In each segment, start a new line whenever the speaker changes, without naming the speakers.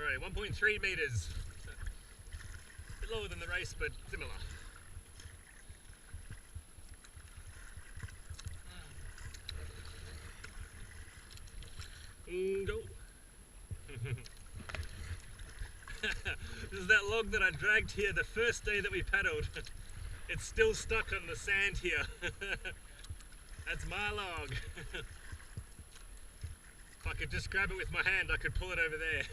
Sorry, 1.3 meters. A bit lower than the race, but similar. Go. This is that log that I dragged here the first day that we paddled. It's still stuck on the sand here. That's my log. If I could just grab it with my hand, I could pull it over there.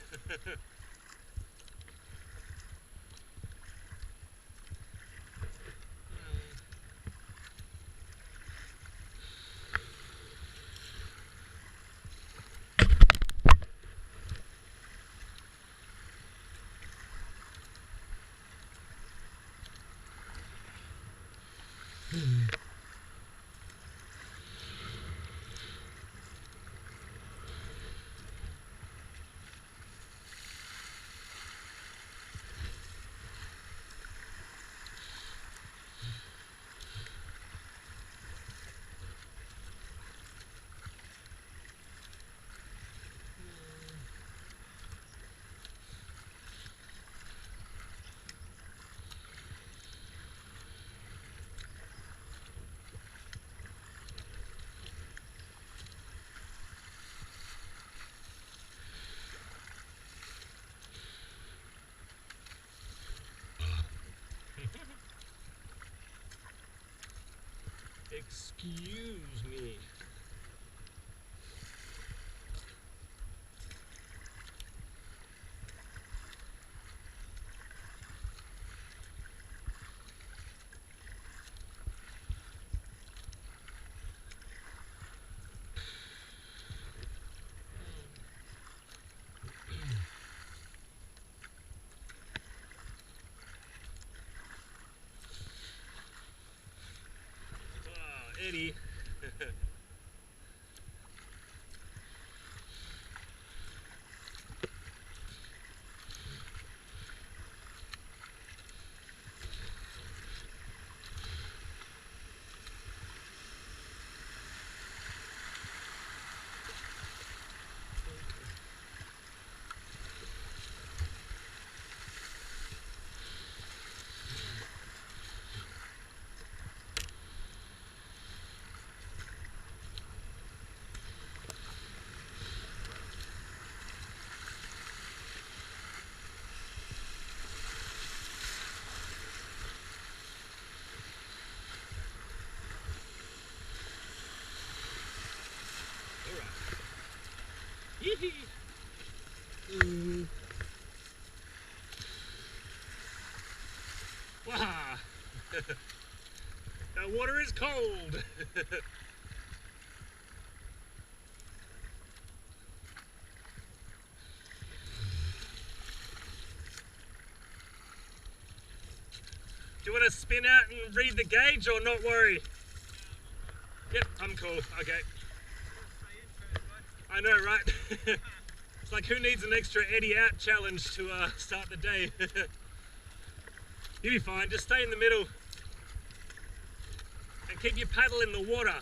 Excuse me. Eddie. Wow. That water is cold. Do you want to spin out and read the gauge or not worry? Yep, I'm cool. Okay. I know, right? It's like, who needs an extra Eddie out challenge to start the day? You'll be fine, just stay in the middle and keep your paddle in the water.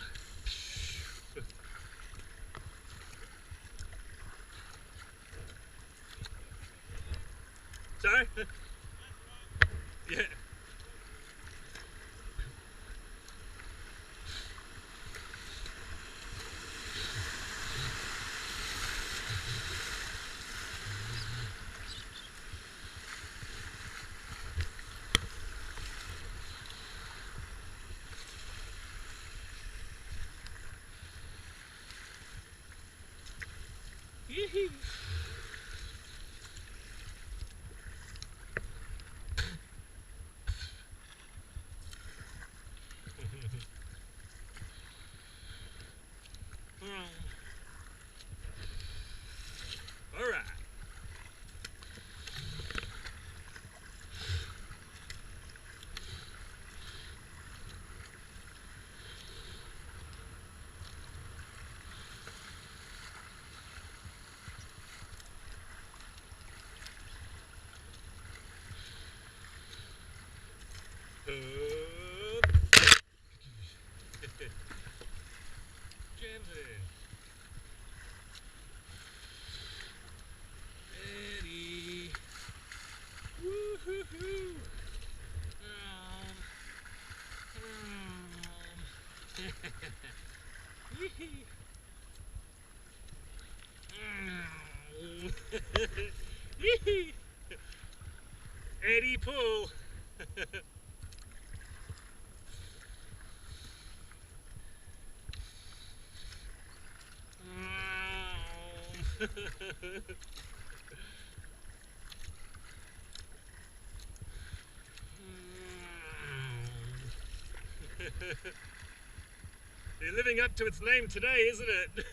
Sorry? Yeah. Yee-hee. All right. Jams it in. Eddie. Eddie pull. You're living up to its name today, isn't it?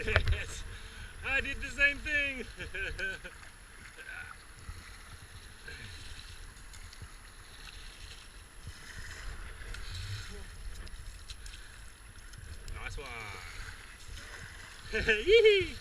Yes, I did the same thing. Nice one. Yee-hee.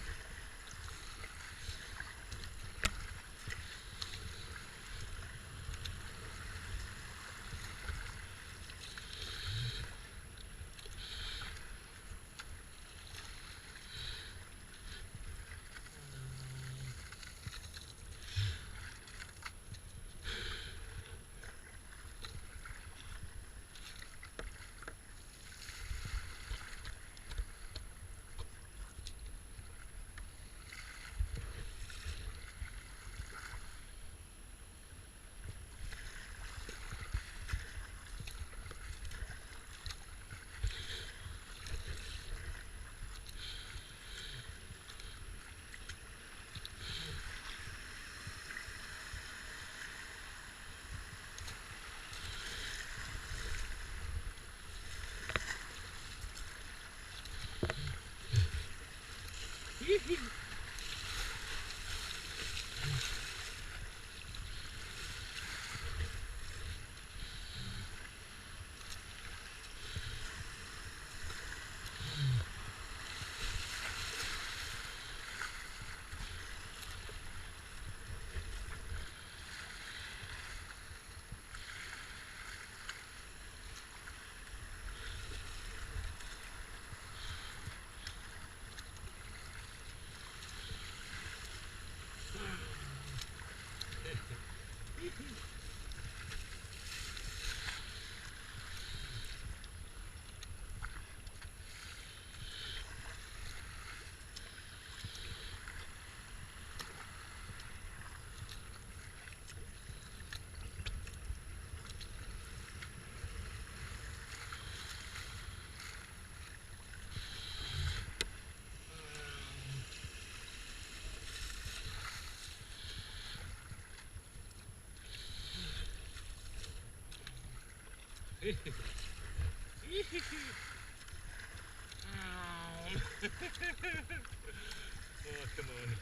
Oh, come on.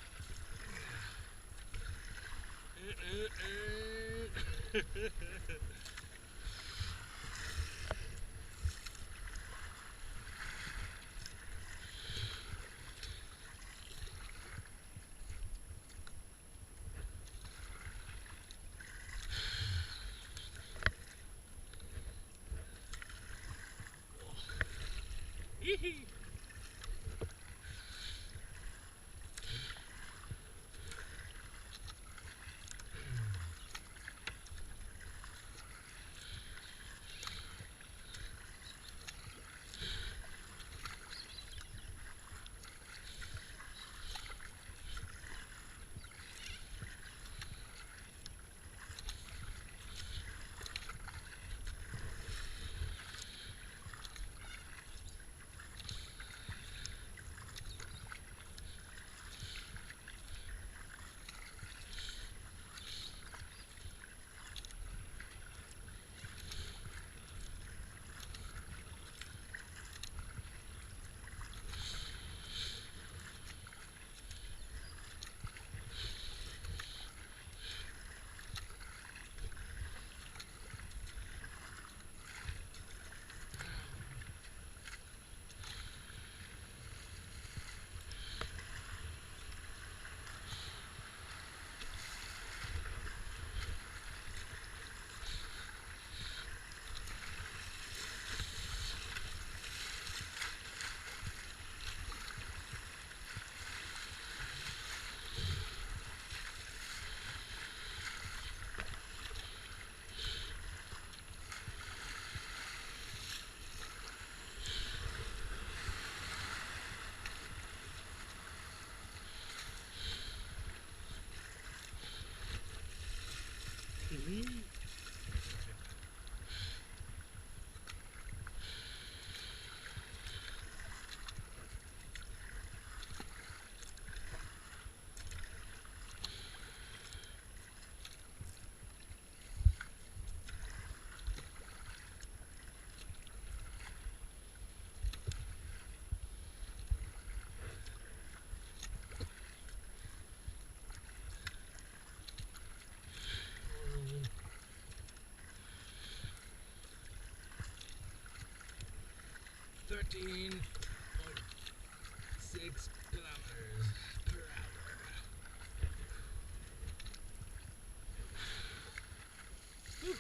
Yee-hee. 13.6 kilometers per hour. Whew.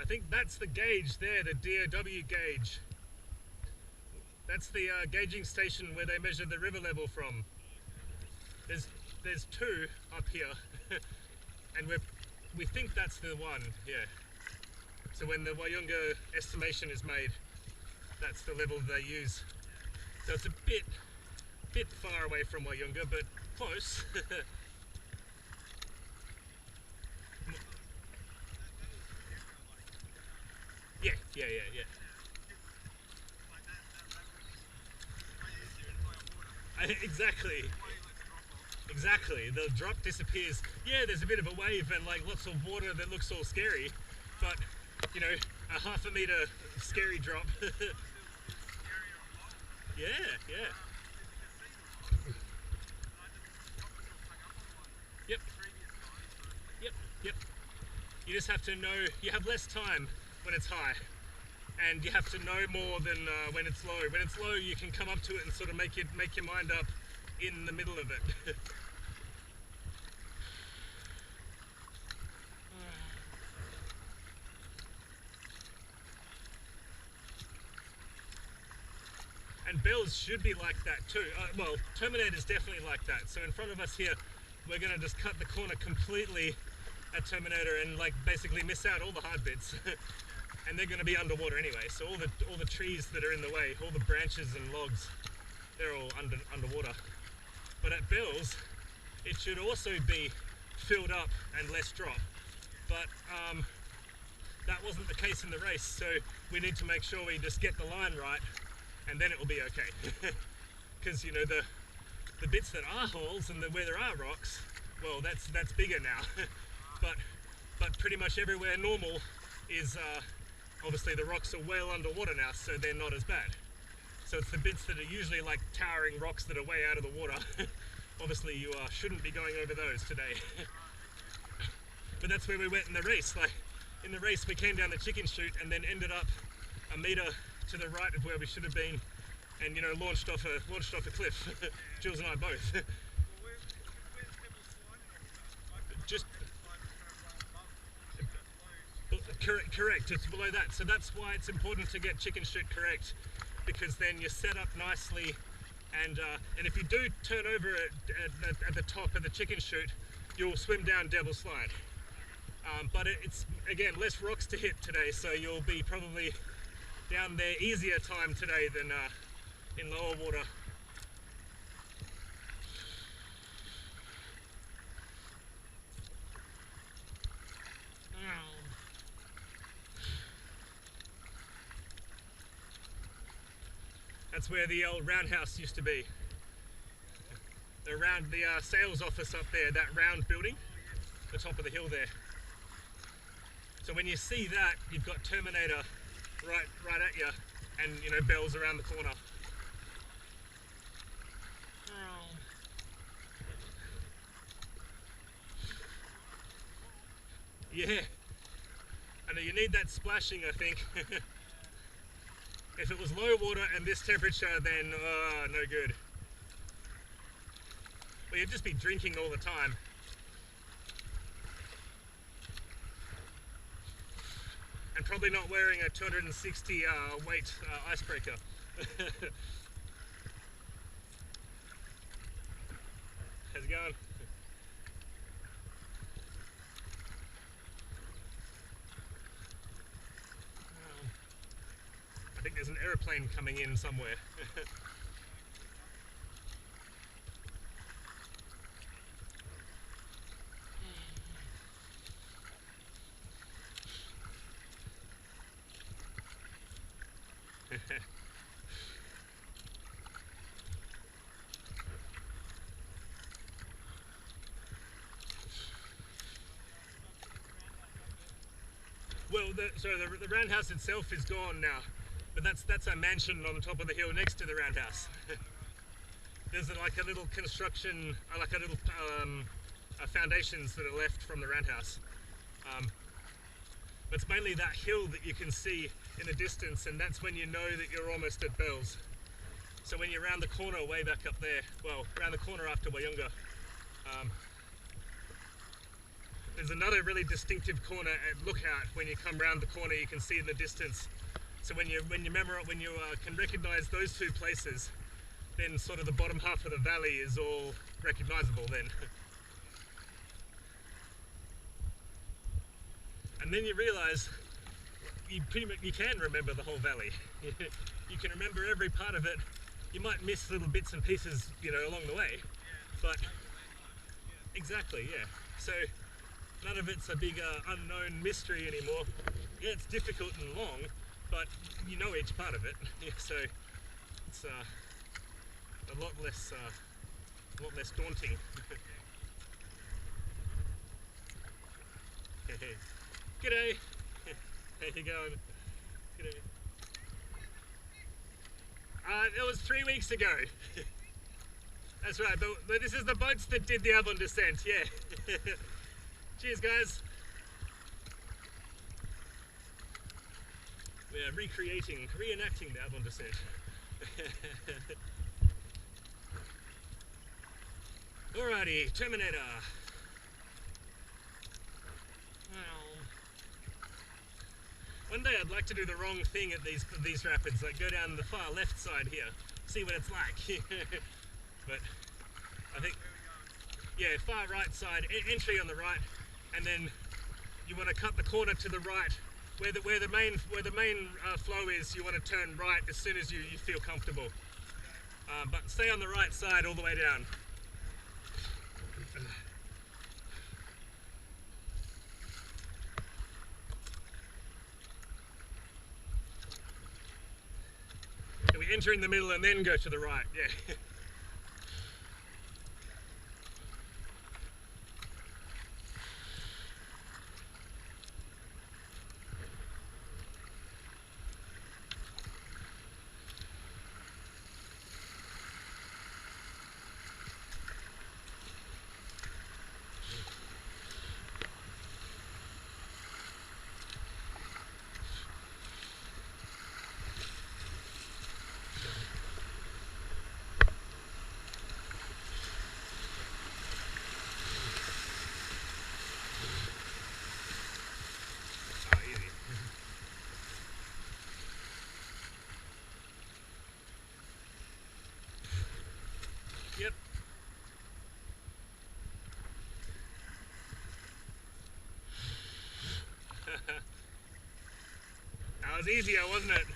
I think that's the gauge there, the DOW gauge. That's the gauging station where they measure the river level from. There's two up here, and we think that's the one, yeah. So when the Walyunga estimation is made, that's the level they use. So it's a bit far away from Walyunga, but close. Yeah. Exactly. The drop disappears. Yeah, there's a bit of a wave and like lots of water that looks all scary, but you know, a half a meter scary drop. Yeah. Yep. You just have to know, you have less time when it's high, and you have to know more than when it's low. When it's low, you can come up to it and sort of make your mind up in the middle of it. And bells should be like that too. Well, Terminator's definitely like that. So in front of us here, we're going to just cut the corner completely at Terminator and like basically miss out all the hard bits. And they're going to be underwater anyway. So all the trees that are in the way, all the branches and logs, they're all underwater. But at Bells, it should also be filled up and less drop. But that wasn't the case in the race, so we need to make sure we just get the line right, and then it will be okay. Because you know the bits that are holes and where there are rocks, well, that's bigger now. but pretty much everywhere normal is obviously the rocks are well underwater now, so they're not as bad. So it's the bits that are usually like towering rocks that are way out of the water. Obviously you shouldn't be going over those today. But that's where we went in the race. Like in the race we came down the chicken chute and then ended up a meter to the right of where we should have been, and you know, launched off a cliff. Jules and I both. Just correct, it's below that. So that's why it's important to get chicken chute correct, because then you're set up nicely, and if you do turn over at the top of the chicken chute, you'll swim down Devil's Slide. But it's again less rocks to hit today, so you'll be probably down there easier time today than in lower water. That's where the old roundhouse used to be. The sales office up there, that round building, the top of the hill there. So when you see that, you've got Terminator right at you, and you know, Bells around the corner. Yeah, I know you need that splashing, I think. If it was low water and this temperature, then no good. Well, you'd just be drinking all the time. And probably not wearing a 260 weight icebreaker. How's it going? I think there's an aeroplane coming in somewhere. the roundhouse itself is gone now, but that's a mansion on the top of the hill next to the roundhouse. There's like a little construction, like a little foundations that are left from the roundhouse. But it's mainly that hill that you can see in the distance, and that's when you know that you're almost at Bells. So when you're around the corner way back up there, well, around the corner after Walyunga, there's another really distinctive corner at Lookout. When you come round the corner, you can see in the distance. So when you can recognise those two places, then sort of the bottom half of the valley is all recognisable then. And then you realise you can remember the whole valley. You can remember every part of it. You might miss little bits and pieces, along the way, but exactly, yeah. So none of it's a big unknown mystery anymore. Yeah, it's difficult and long, but you know each part of it. So it's a lot less daunting. G'day. How you going? G'day. It was 3 weeks ago. That's right, but this is the boats that did the Avon descent, yeah. Cheers, guys. We are reenacting the Avon descent. Alrighty, Terminator. One day I'd like to do the wrong thing at these rapids, like go down the far left side here, see what it's like. But I think, yeah, far right side, entry on the right, and then you want to cut the corner to the right, where the main flow is. You want to turn right as soon as you feel comfortable, but stay on the right side all the way down. We enter in the middle and then go to the right, yeah. Yep. That was easier, wasn't it?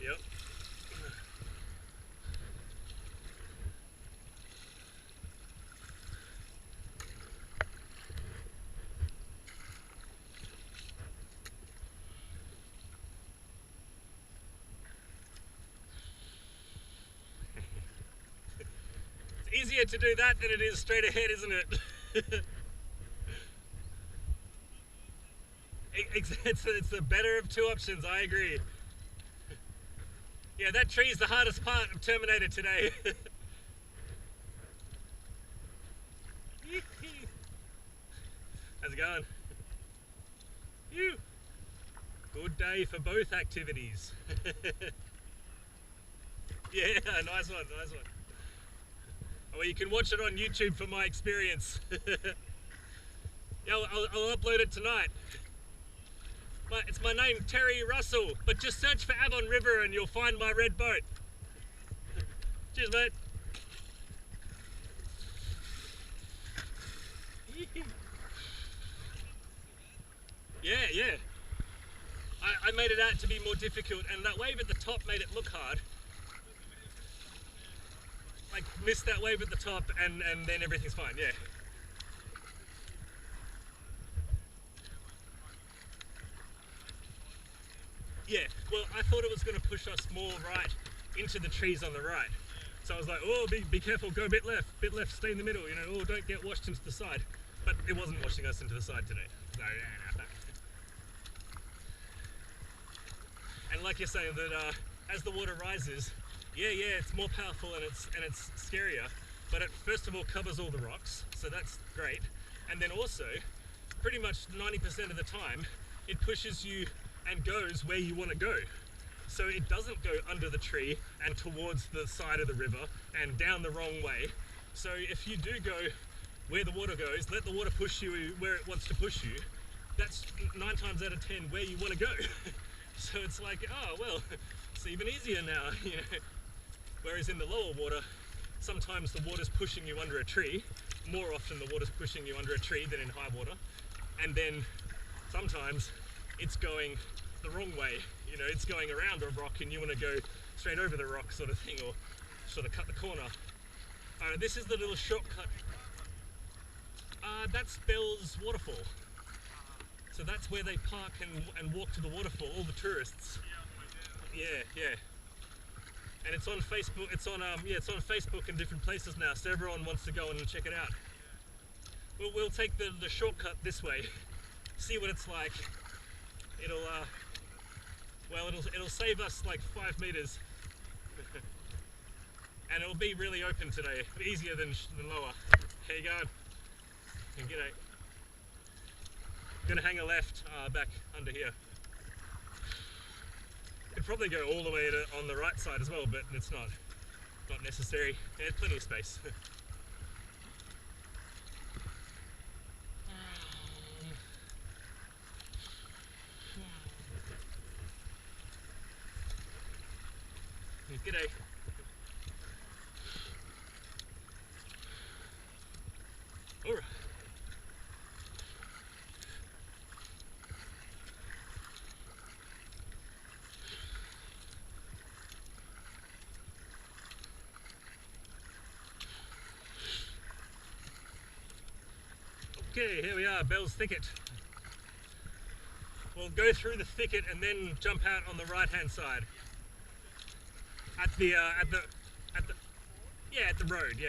Yep. Easier to do that than it is straight ahead, isn't it? It's the better of two options, I agree. Yeah, that tree is the hardest part of Terminator today. How's it going? Phew. Good day for both activities. Yeah, nice one, nice one. Well, you can watch it on YouTube for my experience. Yeah, I'll upload it tonight. It's my name, Terry Russell, but just search for Avon River and you'll find my red boat. Cheers, mate. Yeah. I made it out to be more difficult, and that wave at the top made it look hard. Like, missed that wave at the top and then everything's fine, yeah. Yeah, well, I thought it was going to push us more right into the trees on the right. So I was like, oh, be careful, go a bit left, stay in the middle, you know, oh, don't get washed into the side. But it wasn't washing us into the side today. So, yeah. And like you're saying, that as the water rises, yeah, it's more powerful and it's scarier. But it first of all covers all the rocks, so that's great. And then also, pretty much 90% of the time, it pushes you and goes where you want to go. So it doesn't go under the tree and towards the side of the river and down the wrong way. So if you do go where the water goes, let the water push you where it wants to push you. That's 9 times out of 10 where you want to go. So it's like, oh, well, it's even easier now, you know. Whereas in the lower water, sometimes the water's pushing you under a tree. More often the water's pushing you under a tree than in high water. And then sometimes it's going the wrong way. You know, it's going around a rock and you want to go straight over the rock sort of thing, or sort of cut the corner. This is the little shortcut. That's Bell's waterfall. So that's where they park and walk to the waterfall, all the tourists. Yeah. And it's on Facebook, it's on Facebook and different places now, so everyone wants to go and check it out. We'll take the shortcut this way, see what it's like. It'll save us like 5 meters. And it'll be really open today, easier than lower. How you going? G'day. Gonna hang a left back under here. Could probably go all the way on the right side as well, but it's not necessary. There's plenty of space. G'day. All right. Okay, here we are, Bell's Thicket. We'll go through the thicket and then jump out on the right-hand side. At the road, yeah.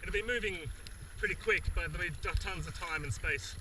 It'll be moving pretty quick, but there'll be tons of time and space.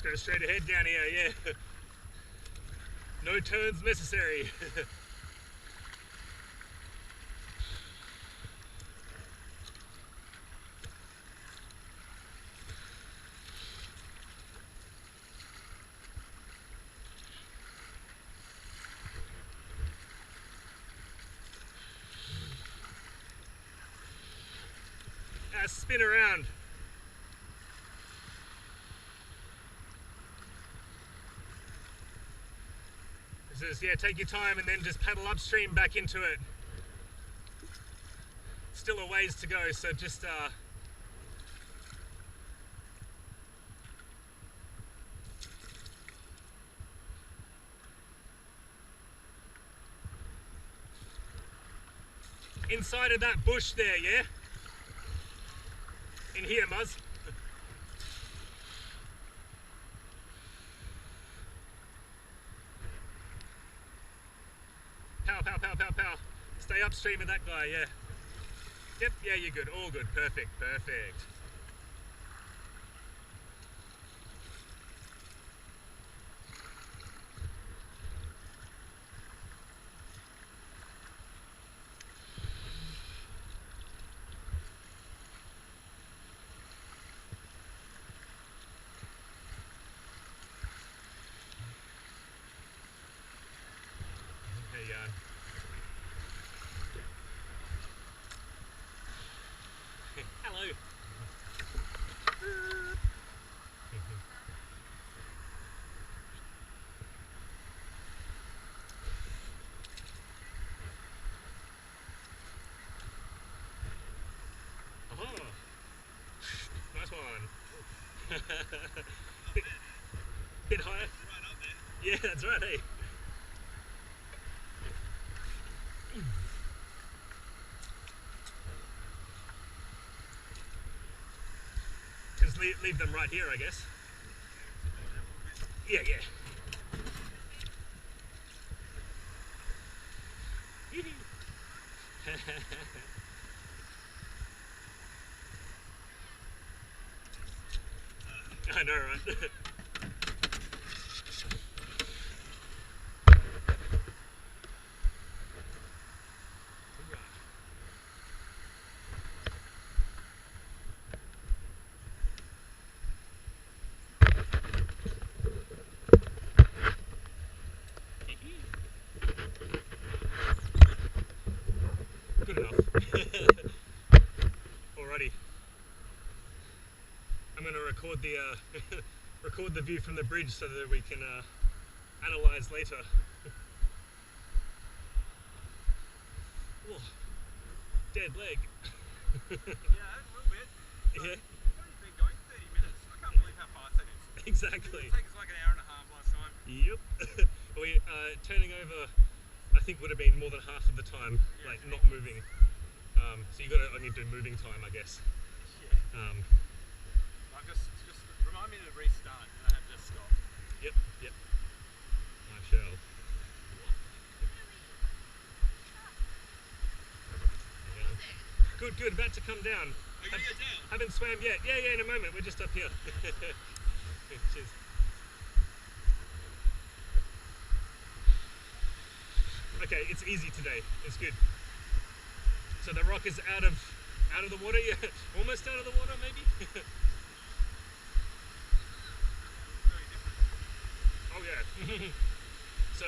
Go straight ahead down here, yeah. No turns necessary. Now spin around. Yeah, take your time and then just paddle upstream back into it. Still a ways to go, so just inside of that bush there, yeah? In here, Muzz. Pow. Stay upstream of that guy, yeah. Yep, yeah, you're good. All good. Perfect. bit higher.
Right up there.
Yeah, that's right, hey. Just leave them right here, I guess. Yeah, yeah. I know, right? Good enough. Alrighty. I'm going to record the record the view from the bridge so that we can analyze later. Oh, dead leg.
Yeah, a little bit.
Yeah.
I've only been going 30 minutes. I can't believe how fast that is.
Exactly.
It takes us like an hour and a half last time.
Yep. We turning over, I think would have been more than half of the time, like not moving. So you got to only do moving time, I guess.
Yeah. Like just remind me to restart, and I have to stop.
Yep. Yep. I shall. Yeah. Good. Good. About to come down.
Are you gonna get down?
Haven't swam yet. Yeah. Yeah. In a moment. We're just up here. Cheers. Okay, it's easy today. It's good. So the rock is out of the water. Yeah, almost out of the water, maybe. Oh yeah. So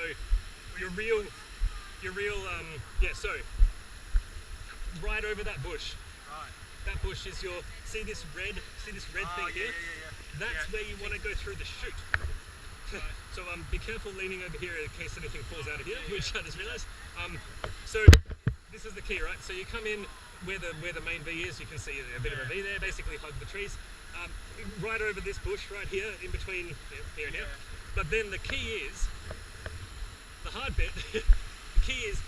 your real yeah. So right over that bush.
Right.
That bush is your see this red thing here.
Yeah.
That's where you want to go through the chute. So be careful leaning over here in case anything falls out of here, which I just realised. So this is the key, right? So you come in where the main V is. You can see a bit of a V there. Basically, hug the trees. Right over this bush, right here, in between here and here. But then the key is the hard bit. The key is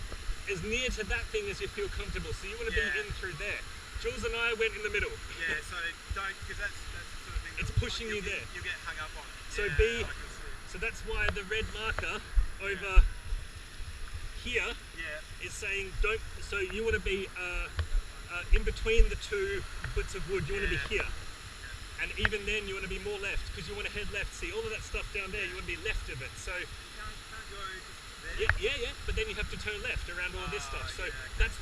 as near to that thing as you feel comfortable. So you want to be in through there. Jules and I went in the middle.
Yeah. So don't, because that's the sort of thing.
It's pushing you there.
You get hung up on it.
So
Yeah,
So that's why the red marker over here is saying don't. So you want to be in between the two bits of wood. You want to be here, and even then you want to be more left because you want to head left. See all of that stuff down there. You want to be left of it. So
can't go just there.
yeah. But then you have to turn left around all this stuff. So that's.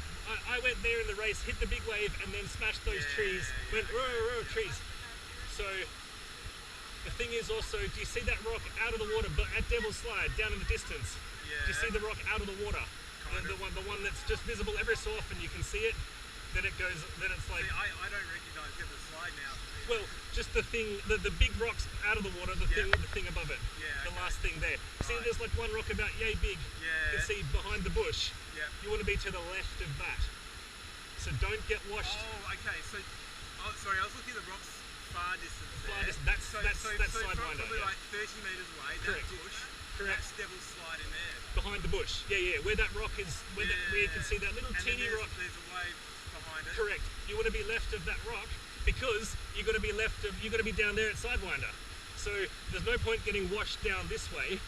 I went there in the race, hit the big wave, and then smashed those trees. Went row trees. So. The thing is also, do you see that rock out of the water, but at Devil's Slide, down in the distance?
Yeah.
Do you see the rock out of the water? The one that's just visible every so often, you can see it, then it goes, then it's like...
See, I don't recognise Devil's Slide now.
Well, just the thing, the big rocks out of the water, the thing above it.
Yeah,
the last thing there. See, there's like one rock about yay big.
Yeah.
You can see behind the bush.
Yeah.
You want to be to the left of that. So don't get washed.
Oh, okay. So, sorry, I was looking at the rocks far distance there.
That's
so
Sidewinder.
Probably like 30 metres away, that bush.
Correct.
That's Devil's Slide in there.
Behind the bush. Yeah. Where that rock is, where you can see that little teeny rock.
There's a wave behind it.
Correct. You want to be left of that rock because you got to be down there at Sidewinder. So there's no point getting washed down this way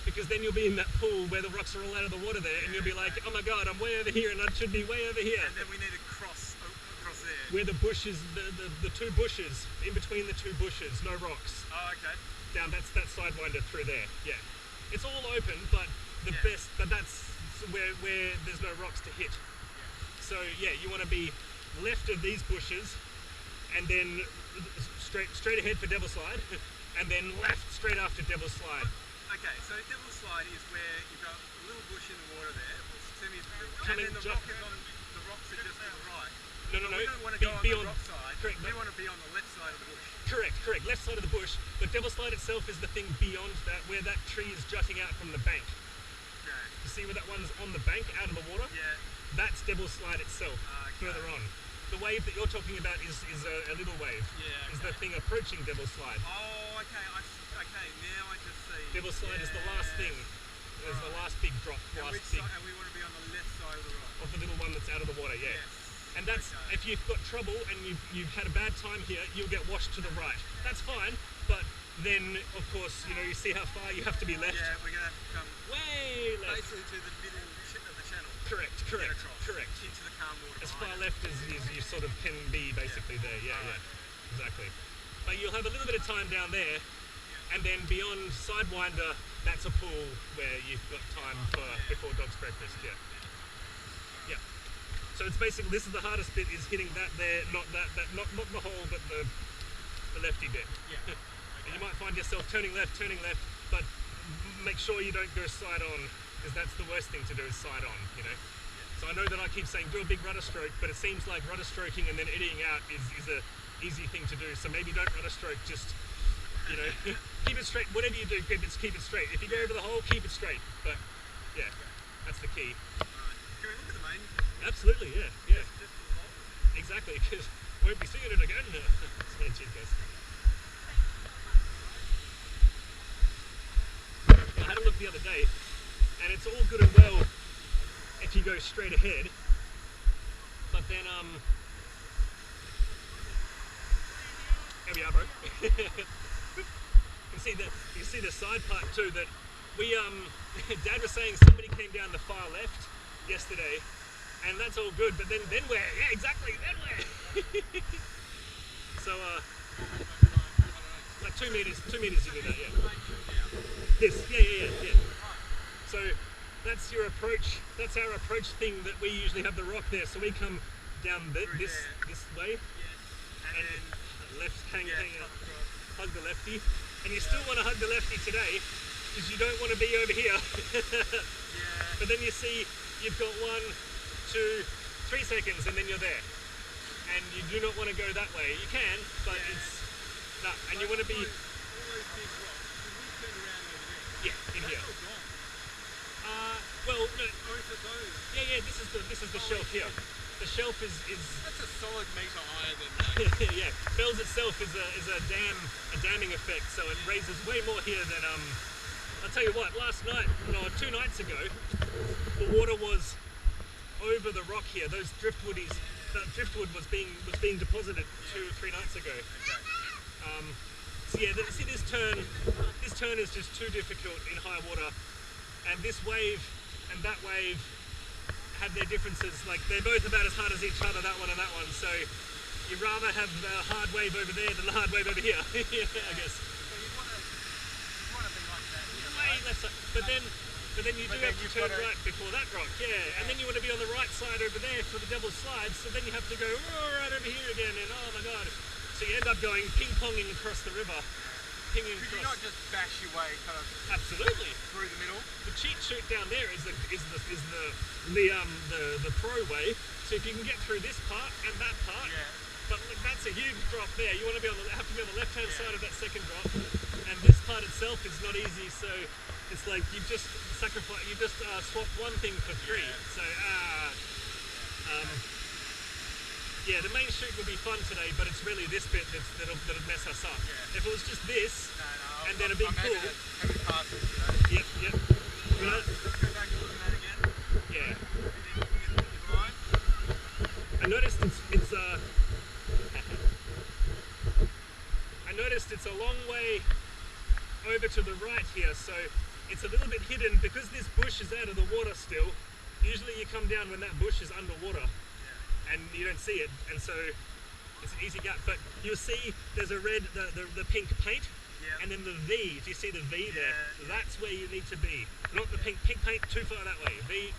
because then you'll be in that pool where the rocks are all out of the water there, and you'll be like, oh my god, I'm way over here and I should be way over here.
And then we need to cross across there.
Where the bushes, the two bushes, in between the two bushes, no rocks.
Oh, okay.
Down that Sidewinder through there. Yeah. It's all open, but that's where there's no rocks to hit.
Yeah.
So yeah, you want to be left of these bushes, and then straight ahead for Devil's Slide, and then left straight after Devil's Slide.
Okay, so Devil's Slide is where you've got a little bush in the water there, and then the rocks are just to the right.
No.
We don't want to go on the rock side.
Correct.
We want to be on the left side of the bush.
Correct. Left side of the bush, but Devil's Slide itself is the thing beyond that, where that tree is jutting out from the bank.
Okay.
You see where that one's on the bank, out of the water?
Yeah.
That's Devil's Slide itself, further on. The wave that you're talking about is a little wave.
Yeah.
Is the thing approaching Devil's Slide.
Oh, okay. Okay, now I just see.
Devil's Slide is the last thing. It's the last big drop.
And we want to be on the left side of the rock.
Of the little one that's out of the water, yeah.
Yes.
And that's, if you've got trouble and you've had a bad time here, you'll get washed to the right. That's fine, but then, of course, you know, you see how far you have to be left.
Yeah, we're going to have to come
way left.
basically to the middle of the channel.
Correct.
Into the calm water.
As far left as you sort of can be, basically, there. Yeah, exactly. But you'll have a little bit of time down there, and then beyond Sidewinder, that's a pool where you've got time for before dog's breakfast. Yeah. So it's basically, this is the hardest bit, is hitting that there, not not the hole, but the lefty bit.
Yeah.
And you might find yourself turning left, but make sure you don't go side on, because that's the worst thing to do, is side on, you know. So I know that I keep saying do a big rudder stroke, but it seems like rudder stroking and then eddying out is a easy thing to do. So maybe don't rudder stroke, just, you know, keep it straight. Whatever you do, keep it straight. If you go over the hole, keep it straight. But yeah, that's the key.
Can we look at the main?
Absolutely, yeah.
Just for the hole?
Exactly, because we won't be seeing it again. Cheers, guys. I had a look the other day, and it's all good and well if you go straight ahead, but then there we are, bro. You see the side part too, that we Dad was saying somebody came down the far left yesterday, and that's all good, but then where? Yeah, exactly, then where? So like 2 meters you do that, yeah. This, yeah. So that's your approach. That's our approach thing, that we usually have the rock there. So we come down this way, and left hang hug the lefty, and you still want to hug the lefty today, because you don't want to be over here. But then you see you've got 1, 2, 3 seconds, and then you're there, and you do not want to go that way. You can, but it's no, and you want to be. Yeah, in here. Well, no. Yeah. This is the shelf here. The shelf is.
That's a solid metre higher than.
Yeah, Bells itself is a damming effect, so it raises way more here than I'll tell you what. Last night, no, 2 nights ago, the water was over the rock here. Those driftwoodies. That driftwood was being deposited 2 or 3 nights ago. So yeah, see this turn is just too difficult in high water, and this wave and that wave have their differences. Like, they're both about as hard as each other, that one and that one. So you'd rather have the hard wave over there than the hard wave over here. Yeah, I guess.
So you want to be like that.
Way less, but then you do have to turn right before that rock. Yeah, and then you want to be on the right side over there for the Devil's Slide. So then you have to go right over here again, and oh my god. So you end up going ping-ponging across the river.
Could you not just bash your way kind of
absolutely
through the middle?
The cheat chute down there is the pro way. So if you can get through this part and that part, but look, that's a huge drop there. You want to be have to be on the left-hand side of that second drop, and this part itself is not easy. So it's like you've just swapped one thing for 3. So yeah, the main chute will be fun today, but it's really this bit that'll mess us up. Yeah. If it was just this, and then a big pool. Yep.
Let's go back and look at that again.
Yeah.
Is it right?
I noticed it's a long way over to the right here, so it's a little bit hidden because this bush is out of the water still. Usually you come down when that bush is underwater. And you don't see it, and so it's an easy gap. But you'll see there's a red, the pink paint, and then the V. Do you see the V there? That's where you need to be. Not the pink paint too far that way. V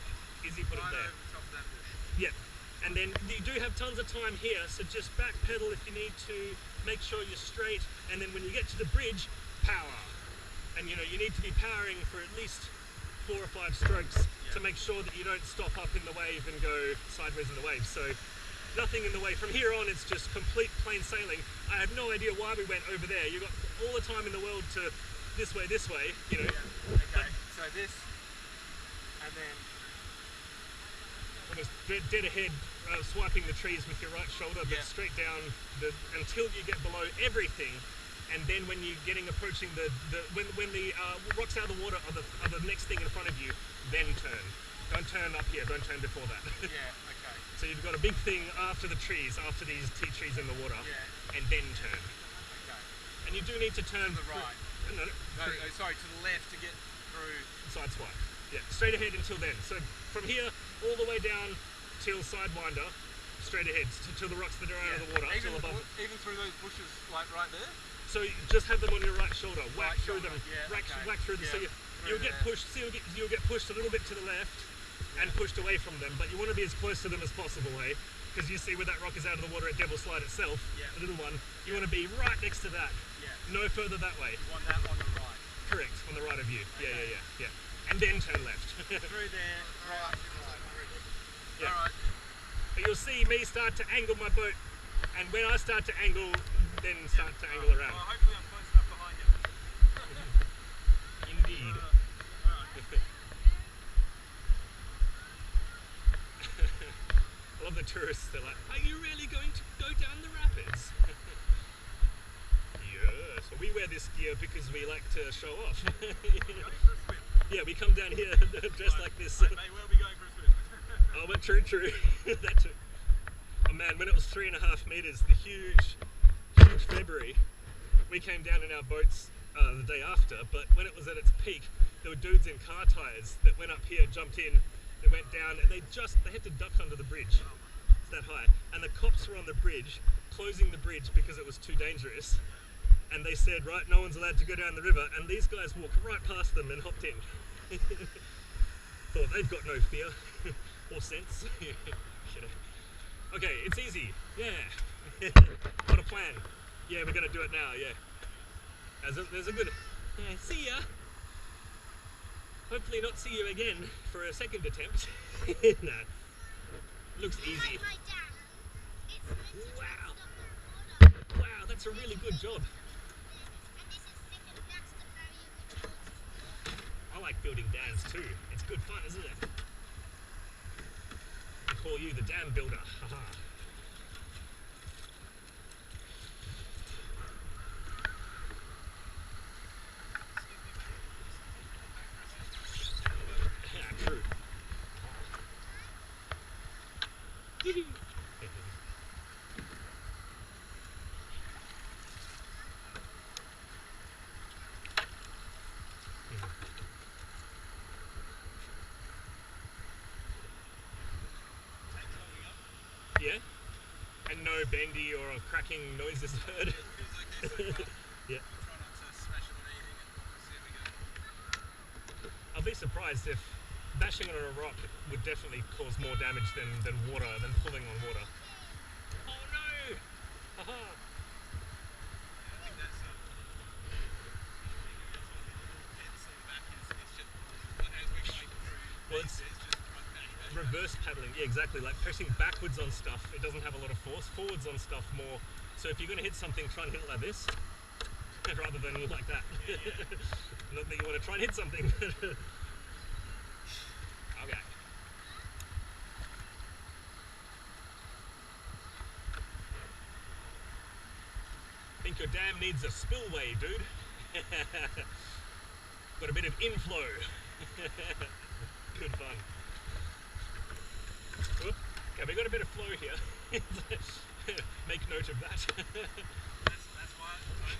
is you put it there.
Top of that bush.
Yeah, and then you do have tons of time here, so just back pedal if you need to. Make sure you're straight, and then when you get to the bridge, power. And you know you need to be powering for at least 4 or 5 strokes to make sure that you don't stop up in the wave and go sideways in the wave. So nothing in the way. From here on, it's just complete plain sailing. I have no idea why we went over there. You've got all the time in the world to this way, you know.
Yeah. Okay, so this, and then
almost dead ahead, swiping the trees with your right shoulder, but straight down until you get below everything. And then when you're approaching when the rocks out of the water are the next thing in front of you, then turn. Don't turn up here, don't turn before that.
Yeah, okay.
So you've got a big thing after the trees, after these tea trees in the water, and then turn.
Okay.
And you do need to turn
to the right. Sorry, to the left to get through.
Sideswipe. Yeah, straight ahead until then. So from here all the way down till Sidewinder, straight ahead till the rocks that are out of the water, till above.
Even through those bushes, like right there.
So you just have them on your right shoulder, whack through them, whack through them. So you'll get pushed. So you'll get pushed a little bit to the left, and pushed away from them. But you want to be as close to them as possible, eh? Because you see where that rock is out of the water at Devil's Slide itself, the little one. You want to be right next to that.
Yeah.
No further that way.
You want that on the right.
Correct, on the right of you. Okay. Yeah. And then turn left.
Through there, right.
Yeah.
Alright.
But you'll see me start to angle my boat, and when I start to angle, then start to angle around.
Well, hopefully I'm close enough behind you.
Indeed. I love the tourists, they're like, are you really going to go down the rapids? Yes, well, we wear this gear because we like to show off. Yeah, we come down here dressed like this.
I may well be going for a swim.
Oh, but true. That too. Oh man, when it was 3.5 meters, the huge February, we came down in our boats the day after, but when it was at its peak, there were dudes in car tires that went up here, jumped in, they went down, and they had to duck under the bridge. It's that high. And the cops were on the bridge, closing the bridge because it was too dangerous. And they said, right, no one's allowed to go down the river, and these guys walked right past them and hopped in. Thought they've got no fear or sense. Okay, it's easy. Yeah. What a plan. Yeah, we're gonna do it now. Yeah. There's a good. See ya. Hopefully not see you again for a second attempt. No. Looks easy. Wow. Wow, that's a really good job. I like building dams too. It's good fun, isn't it? I call you the dam builder. Haha. True. Yeah? And no bendy or cracking noises heard? Yeah. I'll be surprised if bashing on a rock would definitely cause more damage than water, than pulling on water. Oh no! Haha! Well, it's reverse paddling, yeah, exactly, like pressing backwards on stuff, it doesn't have a lot of force, forwards on stuff more. So if you're going to hit something, try and hit it like this, rather than like that. Not that you want to try and hit something. Okay. Think your dam needs a spillway, dude. Got a bit of inflow. Good fun. Whoop. Okay, we got a bit of flow here. Make note of that.
That's why I thought,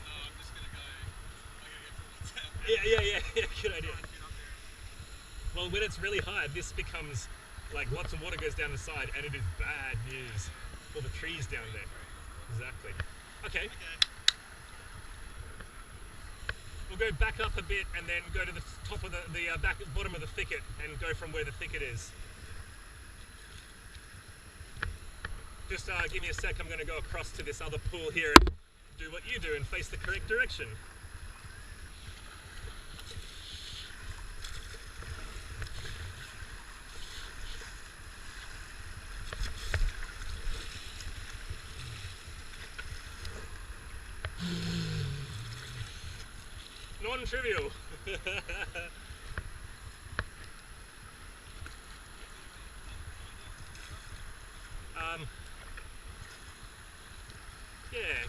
no, I'm just going to go, I'm going to get full.
Yeah, good idea. Well, when it's really high, this becomes like lots of water goes down the side, and it is bad news. All the trees down there. Exactly. Okay. We'll go back up a bit and then go to the top of the bottom of the thicket and go from where the thicket is. Just give me a sec, I'm going to go across to this other pool here and do what you do and face the correct direction. Non-trivial.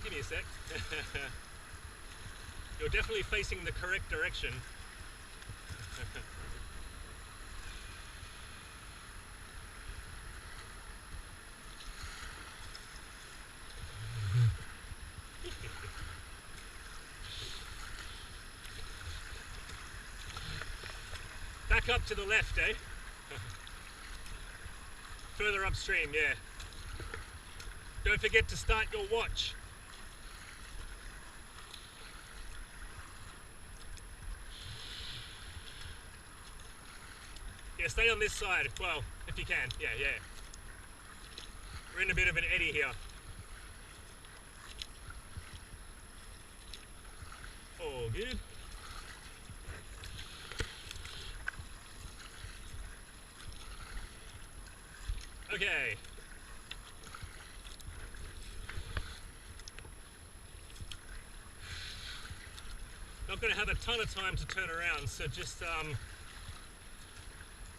give me a sec. You're definitely facing the correct direction. Back up to the left, eh? Further upstream, yeah. Don't forget to start your watch. Yeah, stay on this side, well, if you can, yeah. We're in a bit of an eddy here. All good. Okay. Not going to have a ton of time to turn around, so just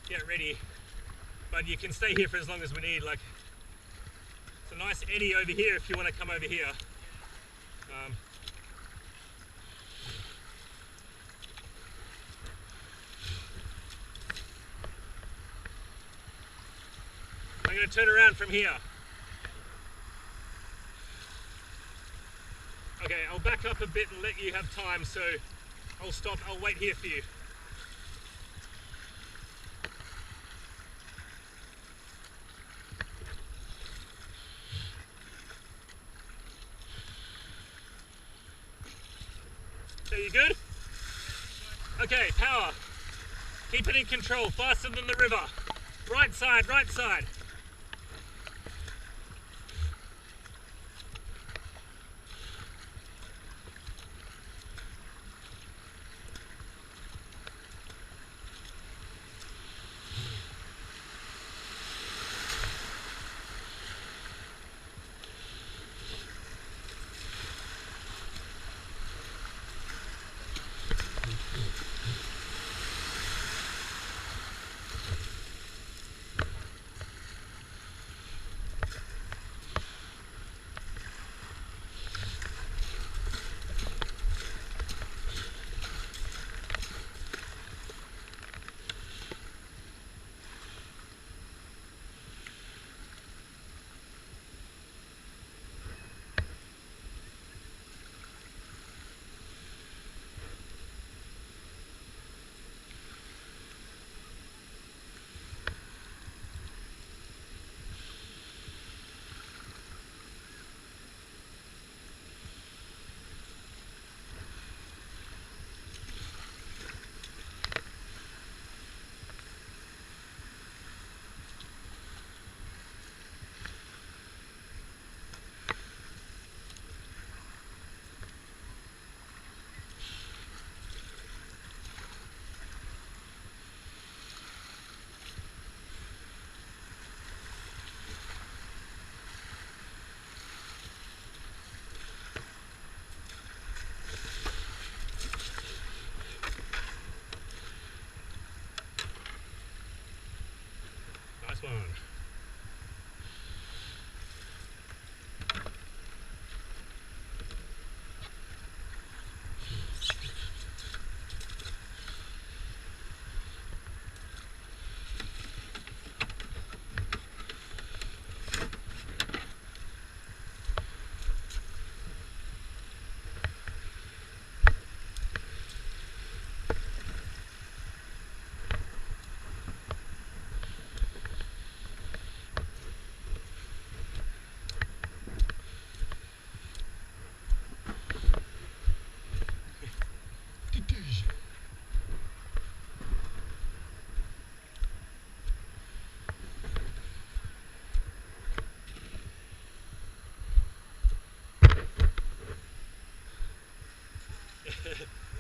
get ready. But you can stay here for as long as we need. Like, it's a nice eddy over here if you want to come over here. I'm going to turn around from here. Okay, I'll back up a bit and let you have time, so I'll stop, I'll wait here for you. So you good? Okay, power. Keep it in control, faster than the river. Right side, right side. One.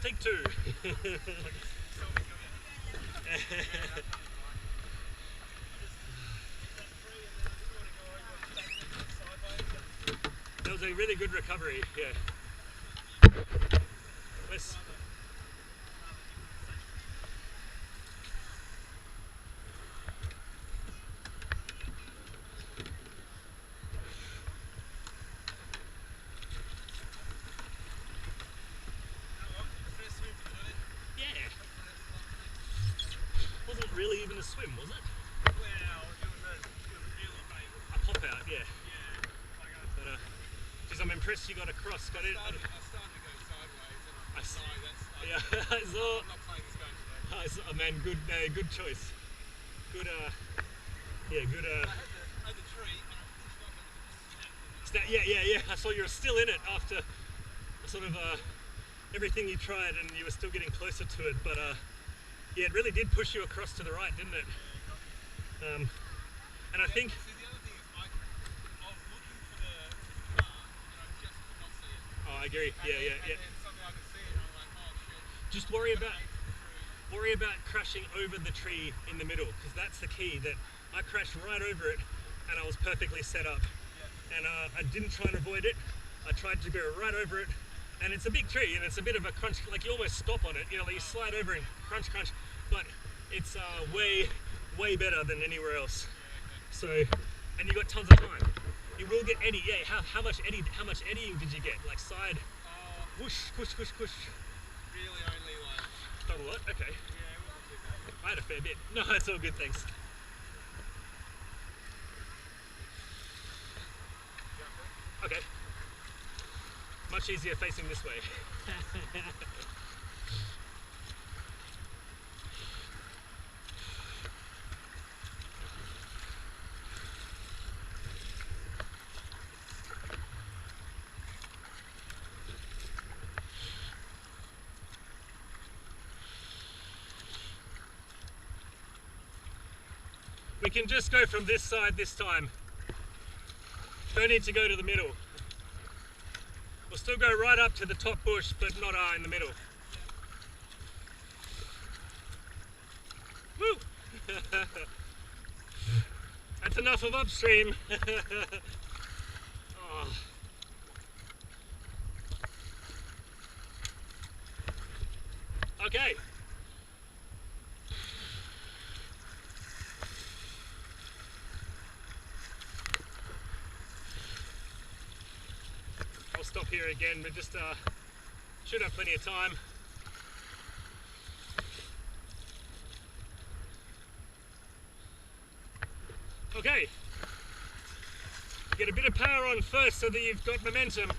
Take two. That was a really good recovery, yeah. Let's... really even a swim, was it?
Well, it was really favourite.
A pop out, yeah.
Yeah.
But geez, I'm impressed you got across. Got it.
I started to go sideways, and I'm sorry,
Yeah, I saw.
I'm not playing this game today.
I saw, man, good choice. Good, yeah, good.
I had the tree, and I pushed off and snapped.
Yeah. I saw you were still in it after sort of everything you tried, and you were still getting closer to it. But yeah, it really did push you across to the right, didn't it? And I think.
See, the other thing is, I was looking for the car, and I just could not see it.
Oh, I agree. Yeah.
And then suddenly I could see it, and I'm like, oh shit.
Just worry about crashing over the tree in the middle, because that's the key. That I crashed right over it, and I was perfectly set up, and I didn't try and avoid it. I tried to go right over it, and it's a big tree, and it's a bit of a crunch. Like you almost stop on it, you know, like you slide over and crunch, but it's way better than anywhere else. So, and you got tons of time. You will get eddy. Yeah, how much eddying did you get? Like side, whoosh.
Really only like.
Not a lot. Okay.
Yeah, it wasn't too bad.
I had a fair bit. No, it's all good, thanks. Okay. Much easier facing this way. We can just go from this side this time. Don't need to go to the middle. We'll still go right up to the top bush, but not in the middle. Woo! That's enough of upstream. Oh. Okay. I'll stop here again, but just should have plenty of time. Okay, get a bit of power on first so that you've got momentum.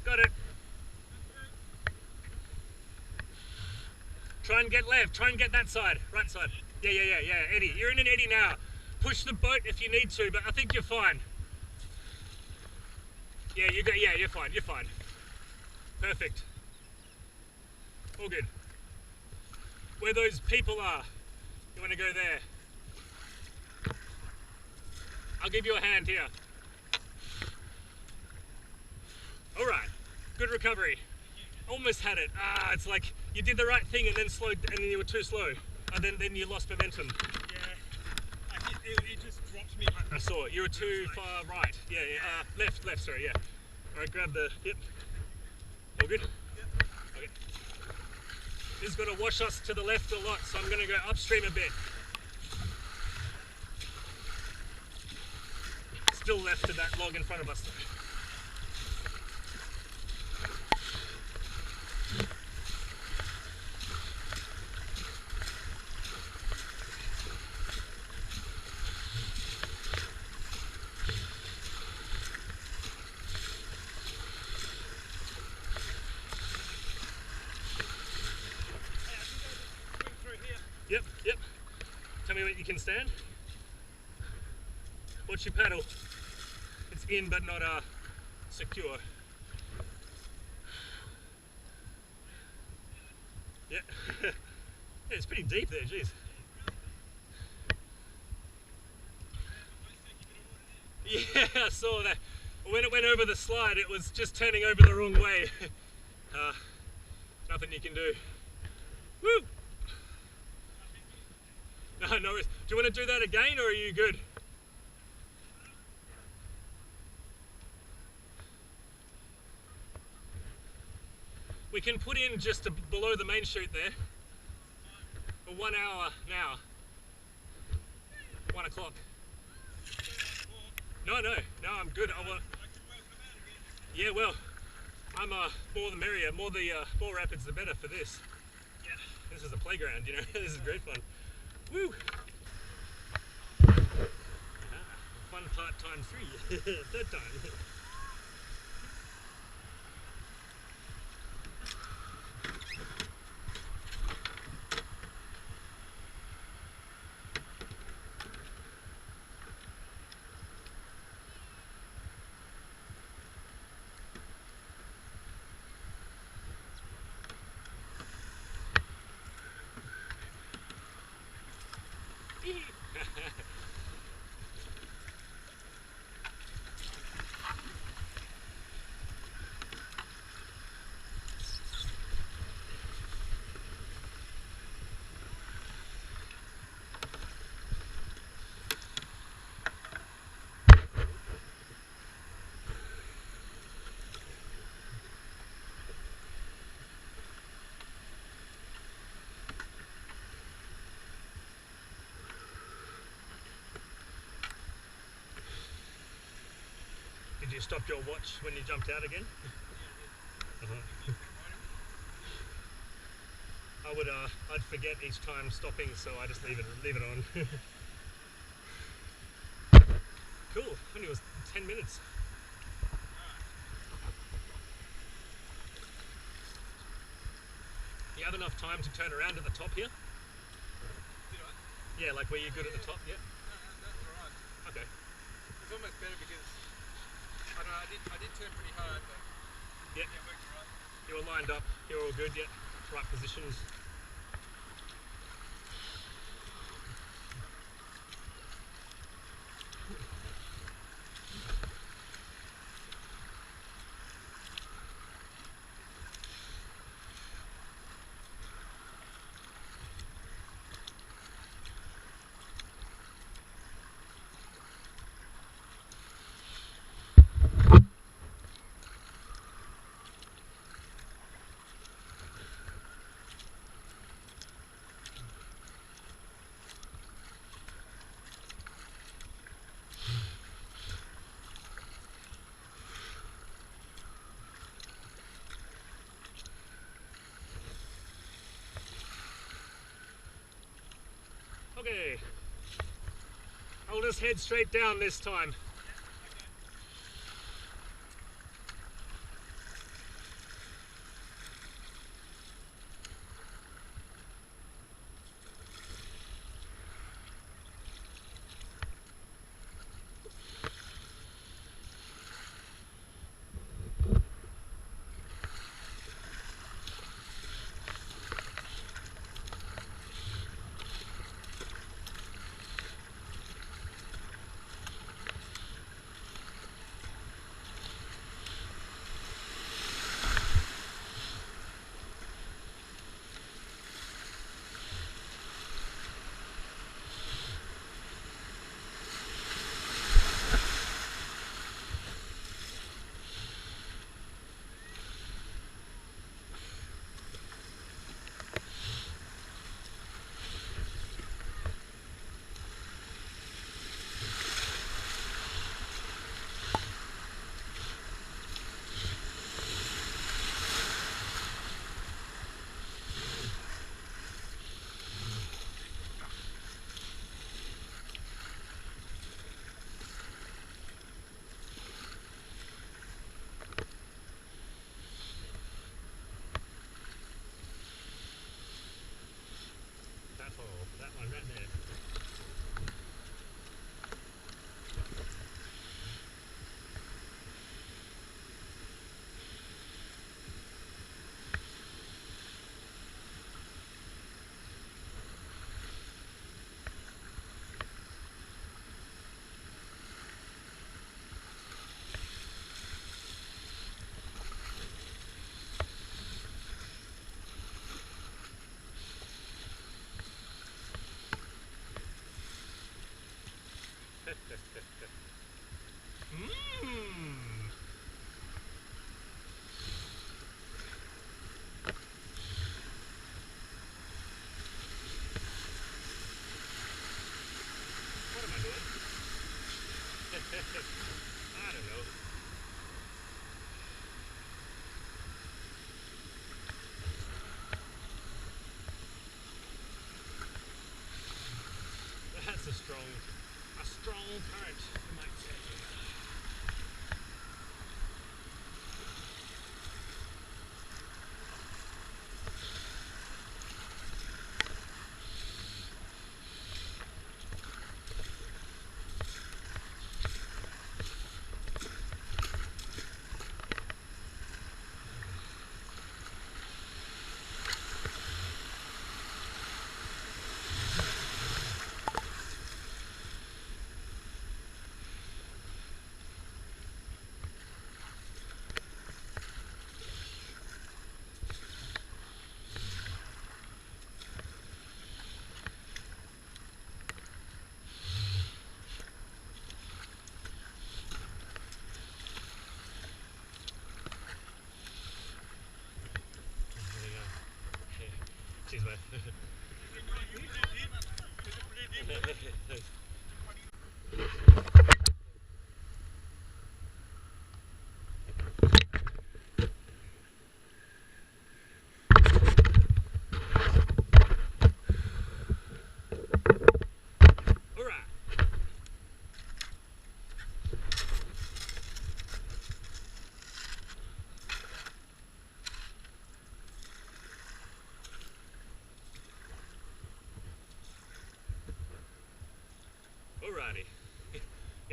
Got it. Try and get left, try and get that side, right side. Yeah, eddy, you're in an eddy now. Push the boat if you need to, but I think you're fine. Yeah, you're fine. Perfect. All good. Where those people are, you want to go there. I'll give you a hand here. recovery. Almost had it. Ah, it's like you did the right thing and then slowed, and then you were too slow. And then you lost momentum.
Yeah. It just dropped me.
I saw it. You were too far right. Yeah, yeah. Left, sorry, yeah. Alright, grab the, yep. All good?
Yep.
Okay. This is going to wash us to the left a lot, so I'm going to go upstream a bit. Still left to that log in front of us though. Yep. Tell me when you can stand. Watch your paddle. It's in but not secure. Yeah. Yeah, it's pretty deep there, jeez. Yeah, I saw that. When it went over the slide, it was just turning over the wrong way. Nothing you can do. Woo! No worries. Do you want to do that again, or are you good? We can put in just below the main chute there. For 1 hour now. 1 o'clock. No, I'm good. Yeah, well, I'm more the merrier. More rapids the better for this. Yeah. This is a playground, you know. This is great fun. Woo! Fun part times 3. Third time. Did you stop your watch when you jumped out again? I'd forget each time stopping, so I just leave it on. Cool. Only was 10 minutes. You have enough time to turn around at the top here? Yeah, like where you're good at the top, yeah?
That's alright.
Okay.
It's almost better because I did turn pretty hard, but
yeah,
it worked right.
You were lined up, you're all good, yeah. Right positions. Okay, I'll just head straight down this time.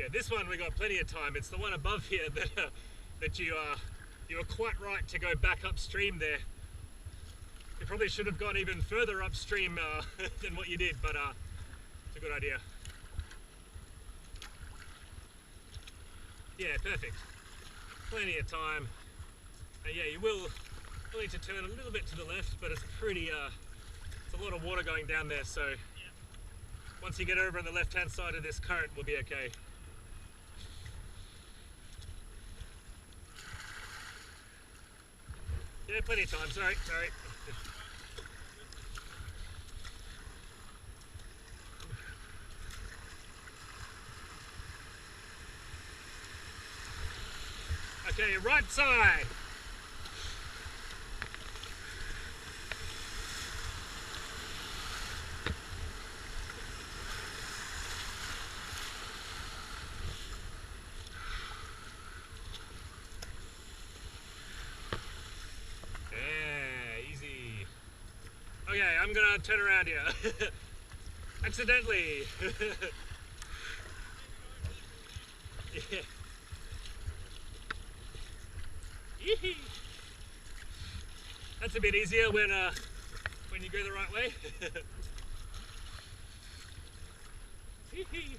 Yeah, this one we got plenty of time. It's the one above here that you were quite right to go back upstream there. You probably should have gone even further upstream than what you did, but it's a good idea. Yeah, perfect. Plenty of time. Yeah, you will need to turn a little bit to the left, but it's pretty, it's a lot of water going down there, so once you get over on the left-hand side of this current, we'll be okay. Yeah, plenty of time, sorry. Okay, right side. Okay, I'm gonna turn around here. Accidentally. Yeah. Yee-hee. That's a bit easier when you go the right way. Yee-hee.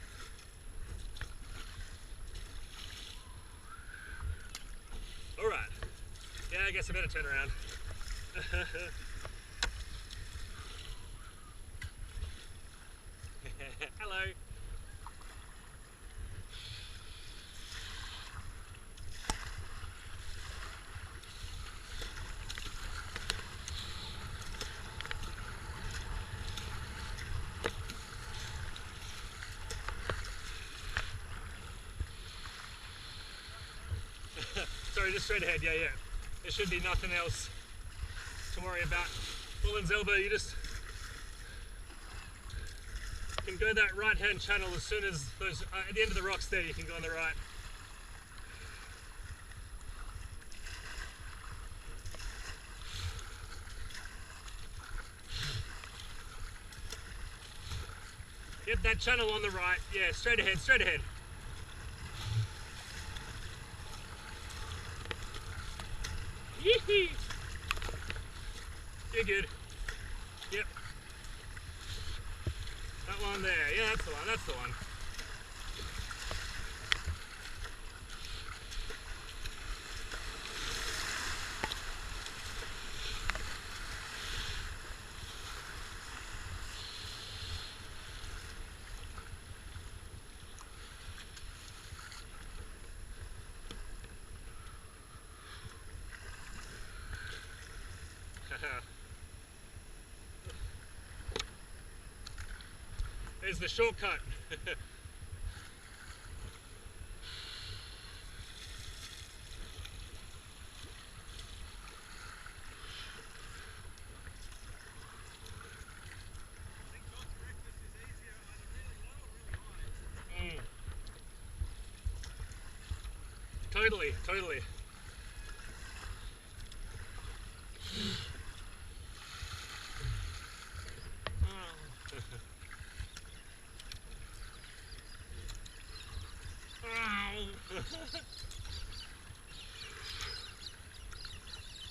All right. Yeah, I guess I better turn around. Hello. Sorry, just straight ahead, yeah. There should be nothing else to worry about. Bollands elbow, you just can go that right-hand channel as soon as those, at the end of the rocks there, you can go on the right. Yep, that channel on the right. Yeah, straight ahead, straight ahead. Yee-hee. You're good. Yep. That one there. Yeah, that's the one. That's the one. There's the shortcut. Totally.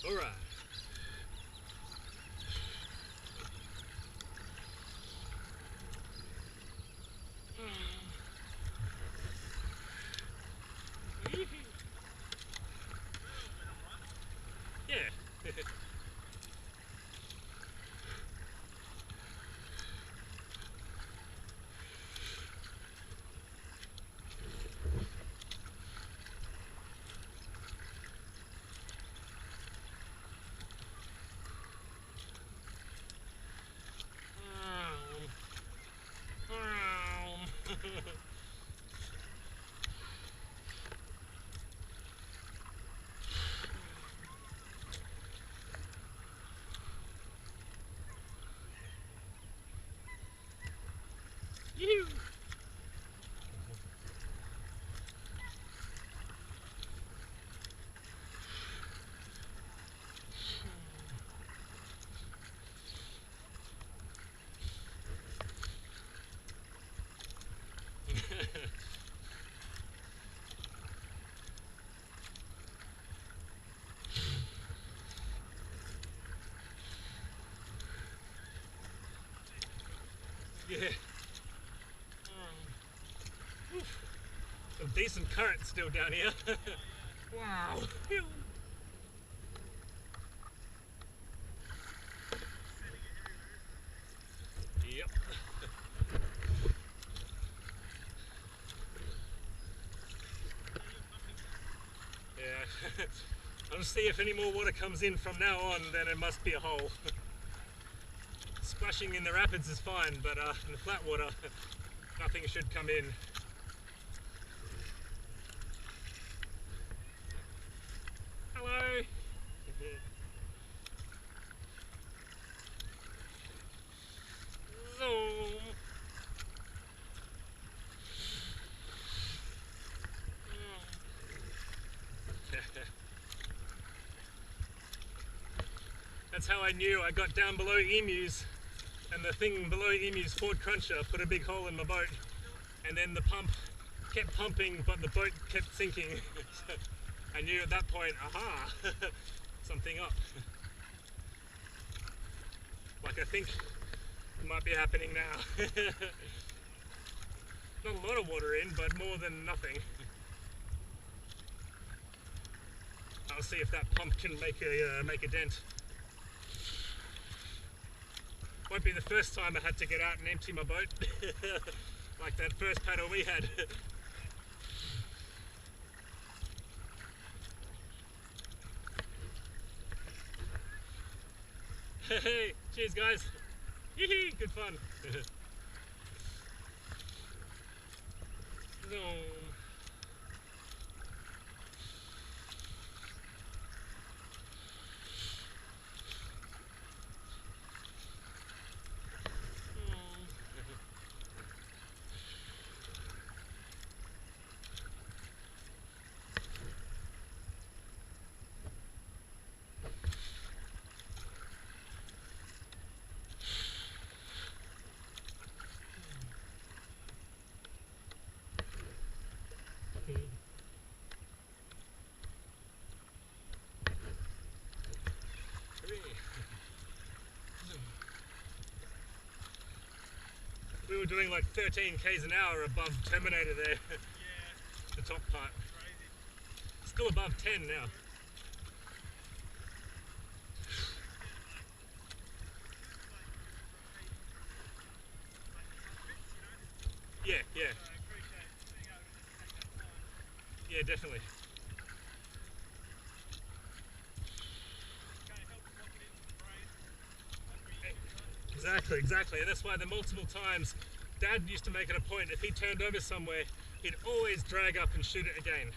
All right. Yeah. Yeah. Some decent current still down here. Wow. Yep. Yeah. I'll just see if any more water comes in from now on, then it must be a hole. Splashing in the rapids is fine, but in the flat water, nothing should come in. Hello. Zoom. That's how I knew I got down below Amiens, and the thing below Amiens, Ford Cruncher, put a big hole in my boat, and then the pump kept pumping, but the boat kept sinking. So I knew at that point, aha, something up. Like I think it might be happening now. Not a lot of water in, but more than nothing. I'll see if that pump can make a dent. Won't be the first time I had to get out and empty my boat, like that first paddle we had. Hey, cheers guys. Yee-hee, good fun. We were doing like 13 k's an hour above Terminator there. Yeah. The top part. Crazy. Still above 10 now. Yeah, yeah. Yeah, definitely. Exactly. That's why the multiple times Dad used to make it a point, if he turned over somewhere, he'd always drag up and shoot it again.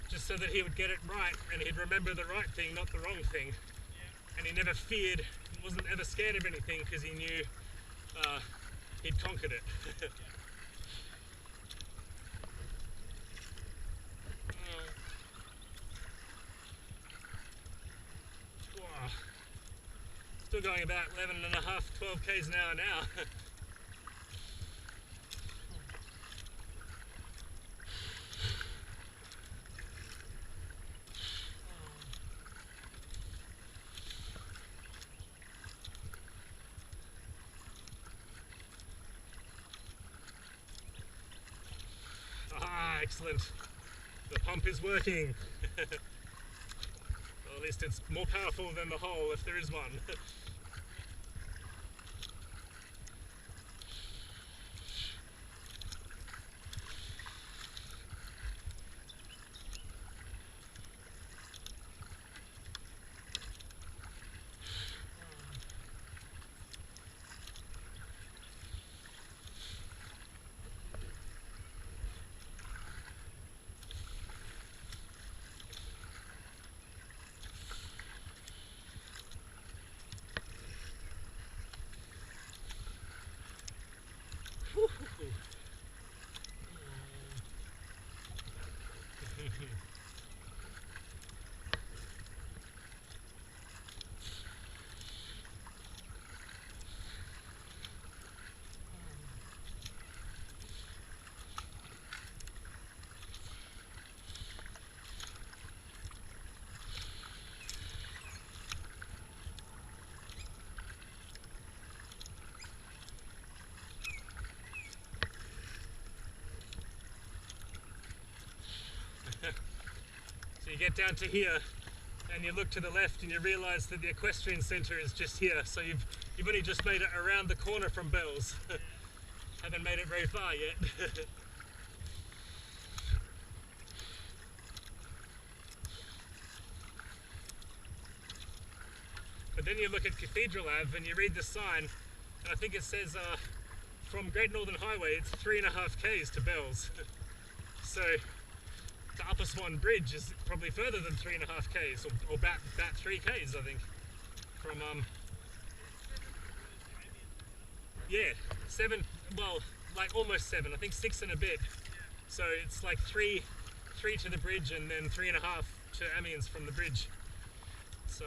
Just so that he would get it right and he'd remember the right thing, not the wrong thing. Yeah. And he never feared, wasn't ever scared of anything because he knew he'd conquered it. Wow. Still going about 11 and a half, 12 k's an hour now. Excellent. The pump is working. Well, at least it's more powerful than the hole, if there is one. So you get down to here and you look to the left and you realise that the equestrian centre is just here. So you've only just made it around the corner from Bells. Haven't made it very far yet. But then you look at Cathedral Ave and you read the sign, and I think it says from Great Northern Highway it's 3.5 k's to Bells. So the Upper Swan Bridge is probably further than 3.5 k's, or about 3 k's I think. From yeah, 7, well, like almost 7, I think 6 and a bit. So it's like 3 to the bridge and then 3.5 to Amiens from the bridge. So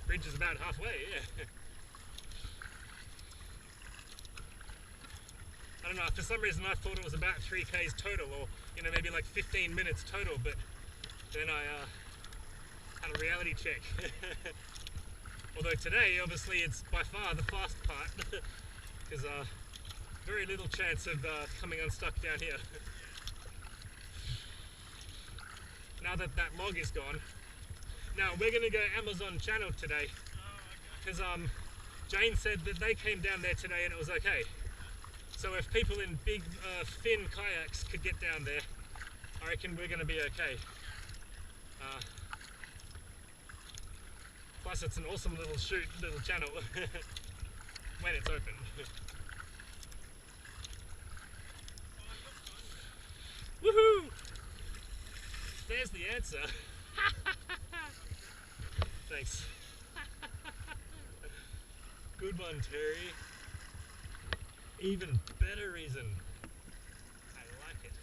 bridge is about halfway, yeah. I don't know, for some reason I thought it was about 3 k's total, or you know, maybe like 15 minutes total, but then I had a reality check. Although today, obviously, it's by far the fast part, because very little chance of coming unstuck down here. Now that that log is gone. Now we're going to go Amazon Channel today, because Jane said that they came down there today and it was okay. So if people in big fin kayaks could get down there, I reckon we're going to be okay. Plus it's an awesome little chute, little channel, when it's open. Woohoo! There's the answer. Thanks. Good one, Terry. Even better reason. I like it.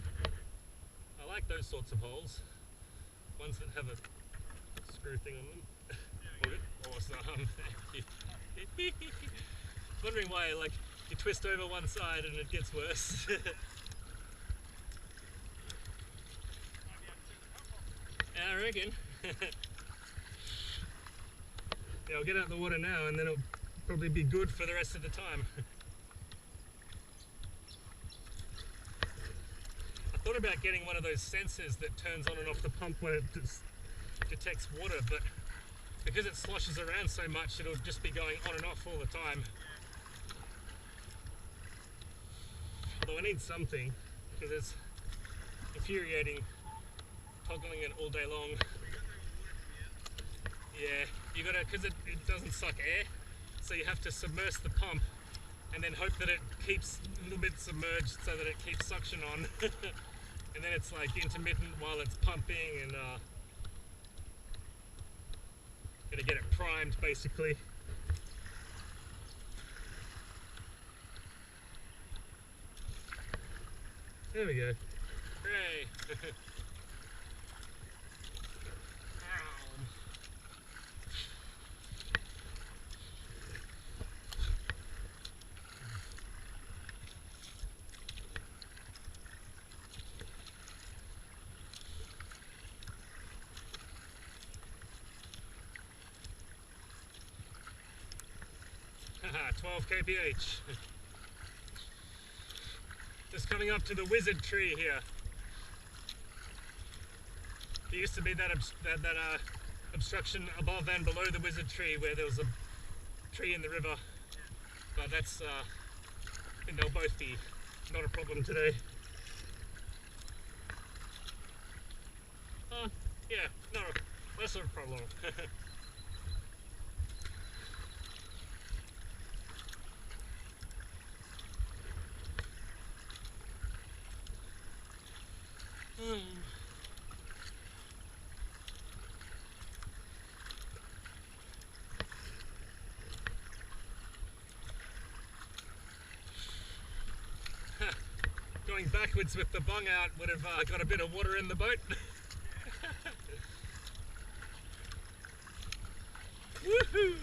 I like those sorts of holes. Ones that have a screw thing on them. Awesome. Wondering why, like, you twist over one side and it gets worse. I reckon. Yeah, I'll get out the water now and then it'll probably be good for the rest of the time. I thought about getting one of those sensors that turns on and off the pump when it detects water, but because it sloshes around so much, it'll just be going on and off all the time. Although I need something, because it's infuriating toggling it all day long. Yeah, you gotta, because it doesn't suck air, so you have to submerge the pump and then hope that it keeps a little bit submerged so that it keeps suction on. And then it's like intermittent while it's pumping, and gotta get it primed basically. There we go. Hooray! 12 kph. Just coming up to the wizard tree here. There used to be that obstruction above and below the wizard tree where there was a tree in the river, but that's I think they'll both be not a problem today. Yeah, no, less of a problem. Going backwards with the bung out would have got a bit of water in the boat. Woohoo!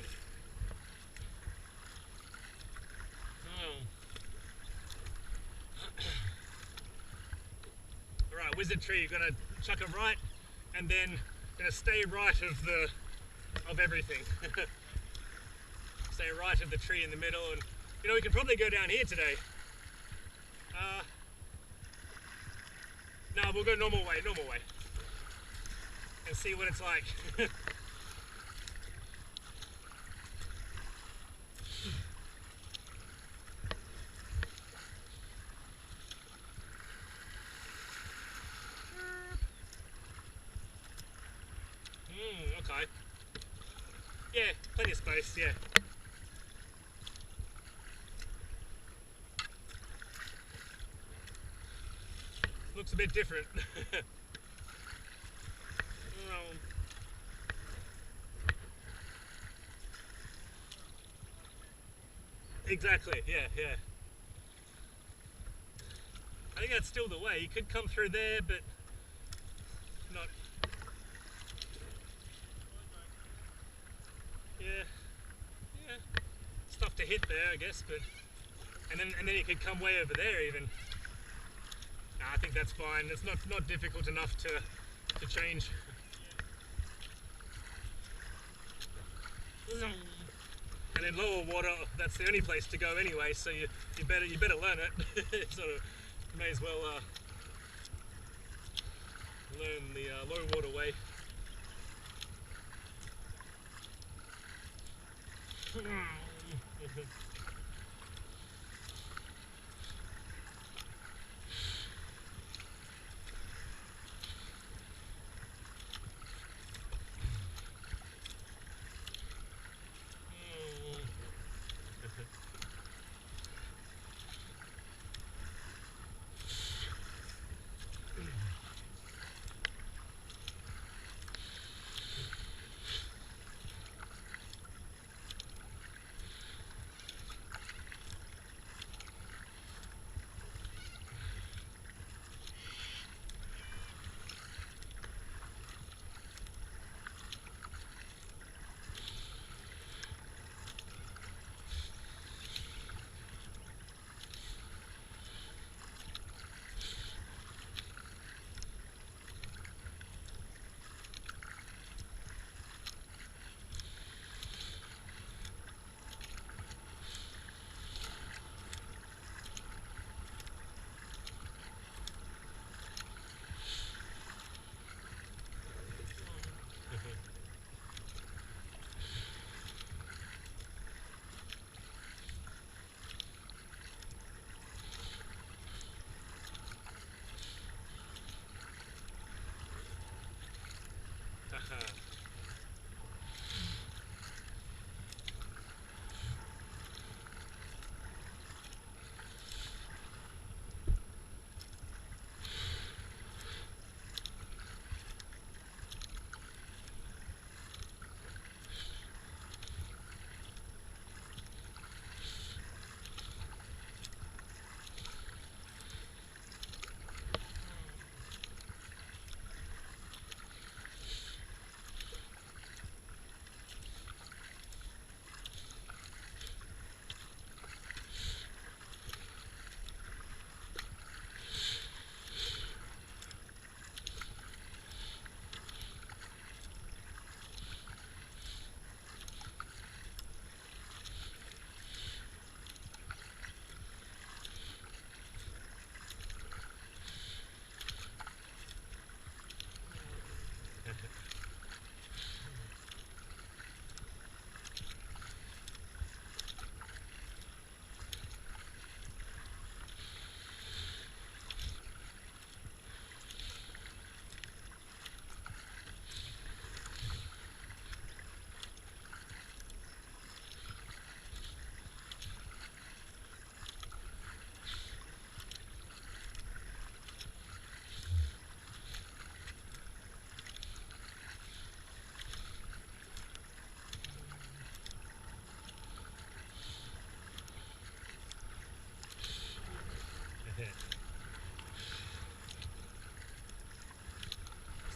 Alright, wizard tree, you're gonna chuck a right and then gonna stay right of everything. Stay right of the tree in the middle, and you know, we can probably go down here today. No, we'll go normal way, normal way. and see what it's like. Okay. Yeah, plenty of space, yeah. Looks a bit different. Exactly, yeah. I think that's still the way. You could come through there, but not. Yeah. It's tough to hit there, I guess, but and then you could come way over there even. Nah, I think that's fine. It's not difficult enough to change. And in lower water, that's the only place to go anyway. So you better learn it. Sort of may as well learn the low water way.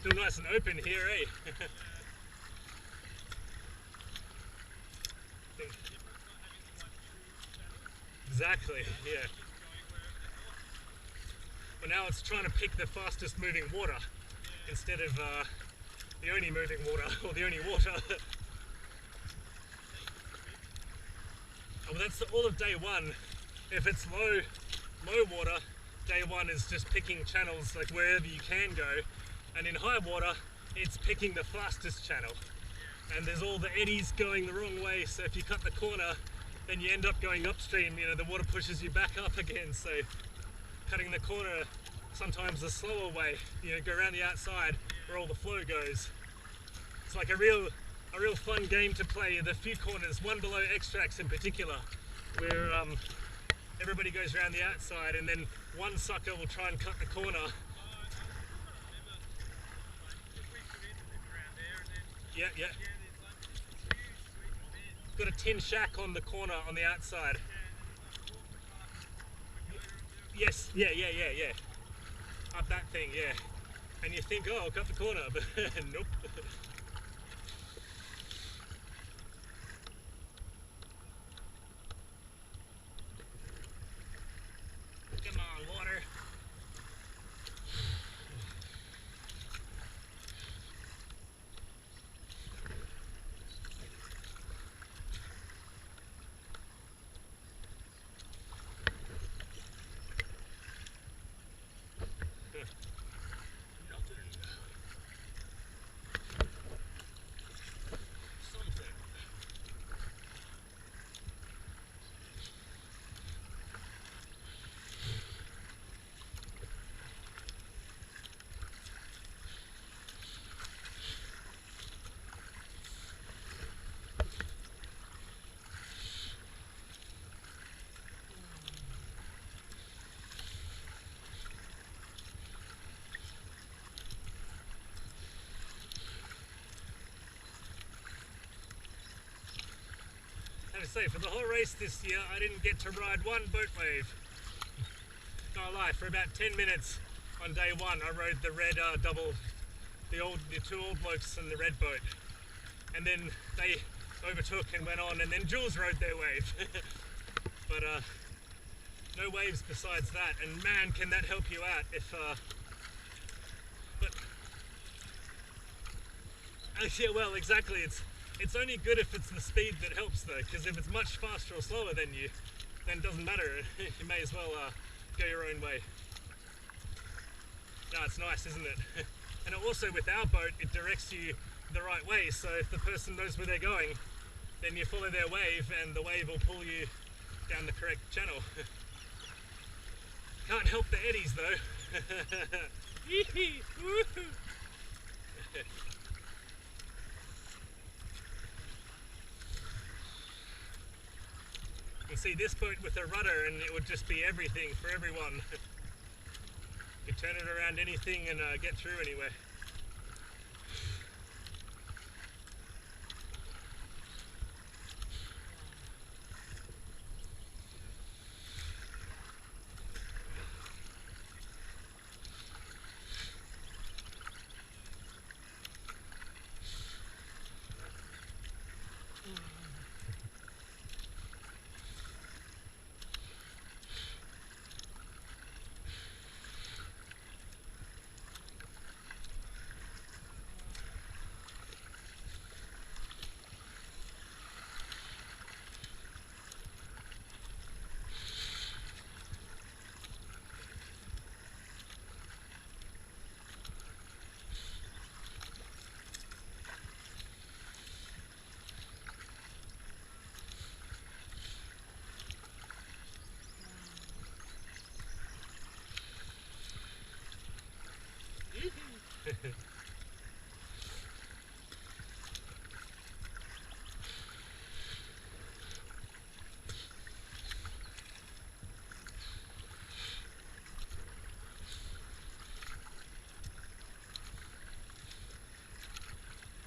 Still nice and open here, eh? Exactly, yeah. Well, now it's trying to pick the fastest moving water instead of the only moving water, or the only water. Well, that's all of day one. If it's low water, day one is just picking channels like wherever you can go. And in high water, it's picking the fastest channel. And there's all the eddies going the wrong way, so if you cut the corner, then you end up going upstream. You know, the water pushes you back up again, so cutting the corner sometimes the slower way, you know, go around the outside where all the flow goes. It's like a real fun game to play. The few corners, one below extracts in particular, where everybody goes around the outside and then one sucker will try and cut the corner. Yeah, yeah. Got a tin shack on the corner on the outside. Yes, yeah. Up that thing, yeah. And you think, oh, I'll cut the corner, but nope. Come on, water. I say, for the whole race this year, I didn't get to ride one boat wave. No lie, for about 10 minutes on day one, I rode the red double, the two old blokes in the red boat, and then they overtook and went on, and then Jules rode their wave. But no waves besides that, and man, can that help you out if. But yeah, well, exactly. It's only good if it's the speed that helps though, because if it's much faster or slower than you, then it doesn't matter. You may as well go your own way. No, it's nice, isn't it? And also with our boat, it directs you the right way, so if the person knows where they're going, then you follow their wave and the wave will pull you down the correct channel. Can't help the eddies though. You see this boat with a rudder and it would just be everything for everyone. You turn it around anything and get through anywhere.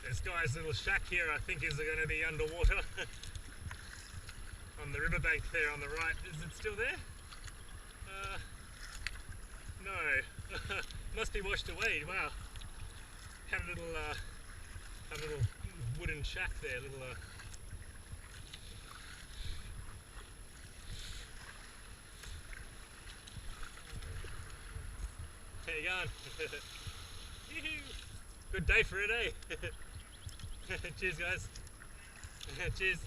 This guy's little shack here, I think, is going to be underwater. On the riverbank there on the right. Is it still there? No. Must be washed away. Wow. Had a little wooden shack there. There you go. Good day for it, eh? Cheers, guys. Cheers.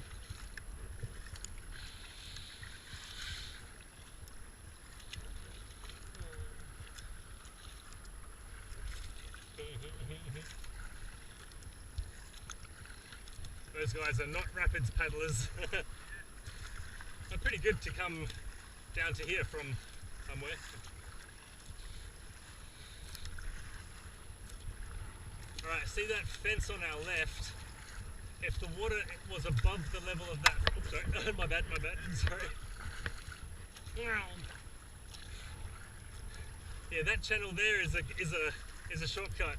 Those guys are not rapids paddlers. They're pretty good to come down to here from somewhere. Alright, see that fence on our left? If the water was above the level of that... Oops, sorry. my bad, sorry. Yeah, that channel there is a shortcut.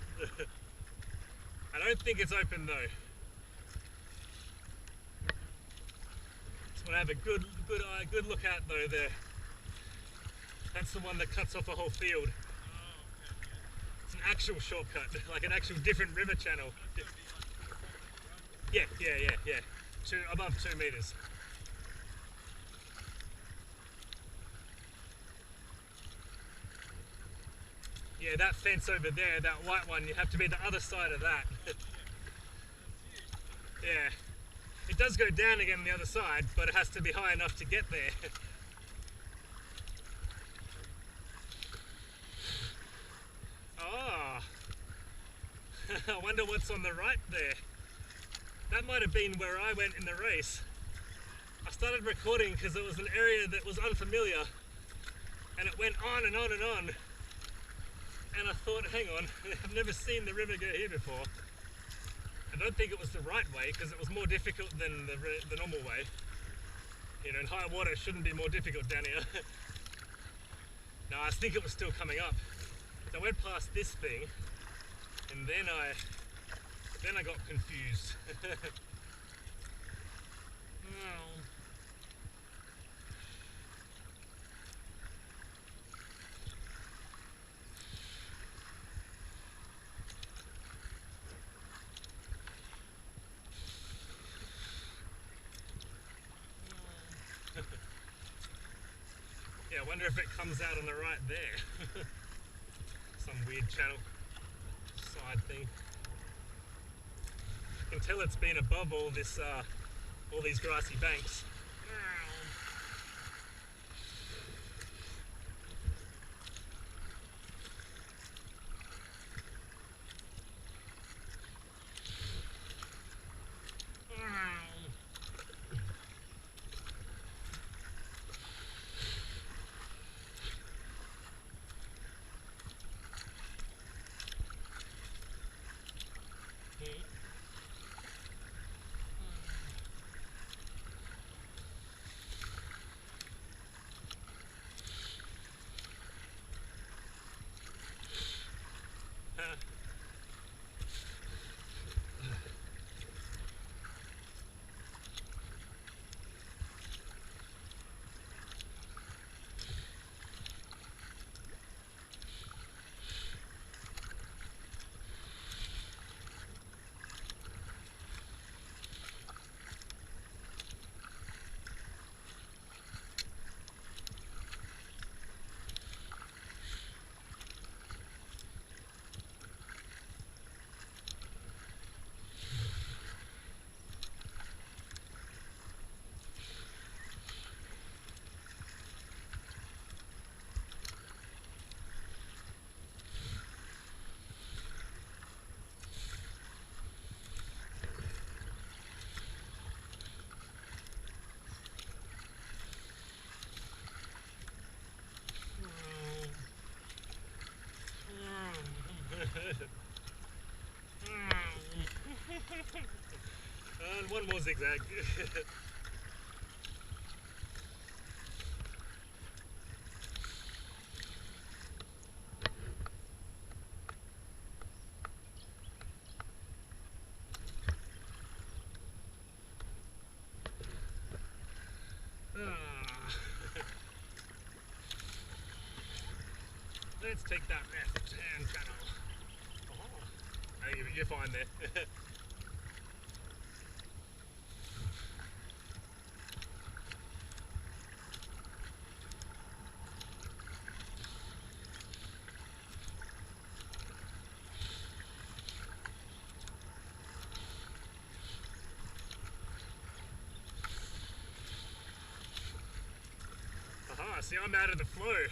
I don't think it's open though. Just want to have a good look out though there. That's the one that cuts off a whole field. It's an actual shortcut, like an actual different river channel. Yeah. Above 2 meters. Yeah, that fence over there, that white one, you have to be the other side of that. Yeah. It does go down again on the other side, but it has to be high enough to get there. Oh. I wonder what's on the right there. That might have been where I went in the race. I started recording because it was an area that was unfamiliar, and it went on and on and on. And I thought, hang on, I've never seen the river go here before. I don't think it was the right way because it was more difficult than the normal way. You know, in high water it shouldn't be more difficult down here. No, I think it was still coming up. So I went past this thing, and then I got confused. Yeah, I wonder if it comes out on the right there. Some weird channel side thing. You can tell it's been above all this, all these grassy banks. And one more zigzag. Let's take that left-hand channel. Oh, you're fine there. Aha, see, I'm out of the flow.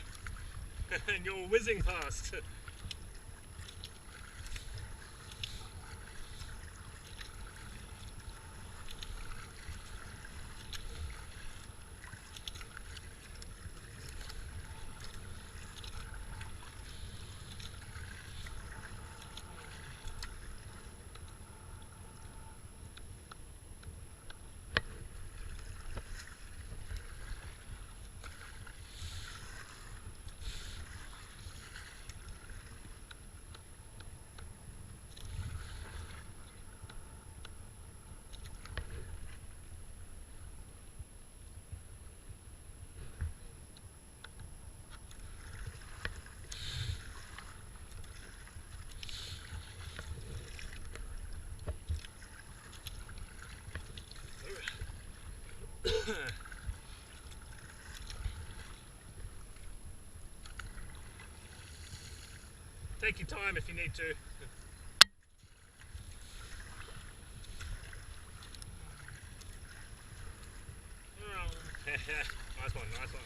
And you're whizzing past. Take your time if you need to. Nice one, nice one.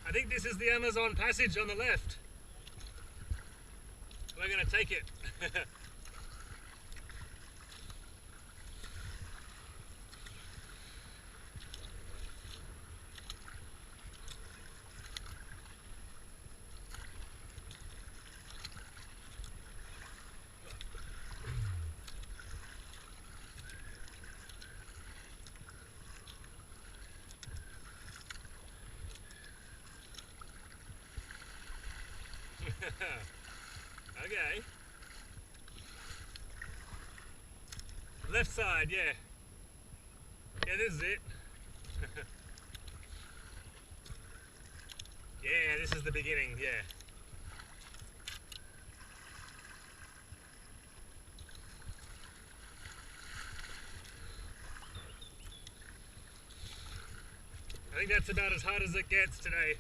I think this is the Amazon passage on the left. We're going to take it. Okay. Left side, yeah. Yeah, this is it. Yeah, this is the beginning, yeah. I think that's about as hard as it gets today.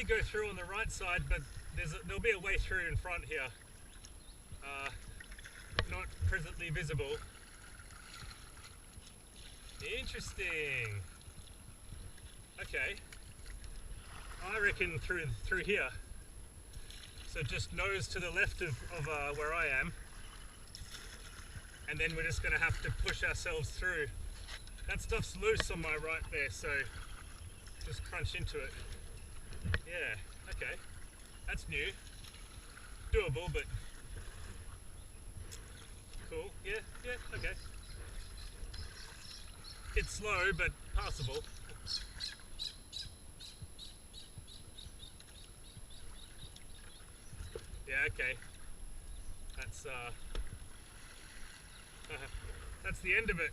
usually go through on the right side, but there'll be a way through in front here. Not presently visible. Interesting. Okay. I reckon through here. So just nose to the left of where I am. And then we're just going to have to push ourselves through. That stuff's loose on my right there, so just crunch into it. Yeah, okay. That's new. Doable, but cool. Yeah, okay. It's slow, but passable. Yeah, okay. That's that's the end of it.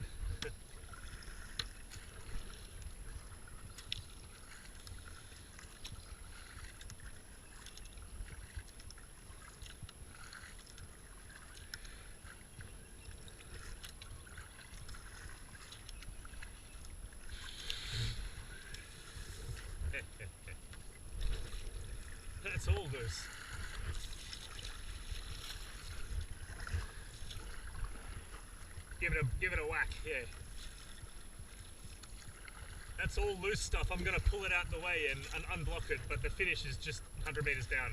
That's all loose. Give it a whack, yeah. That's all loose stuff. I'm gonna pull it out the way and unblock it, but the finish is just 100 meters down.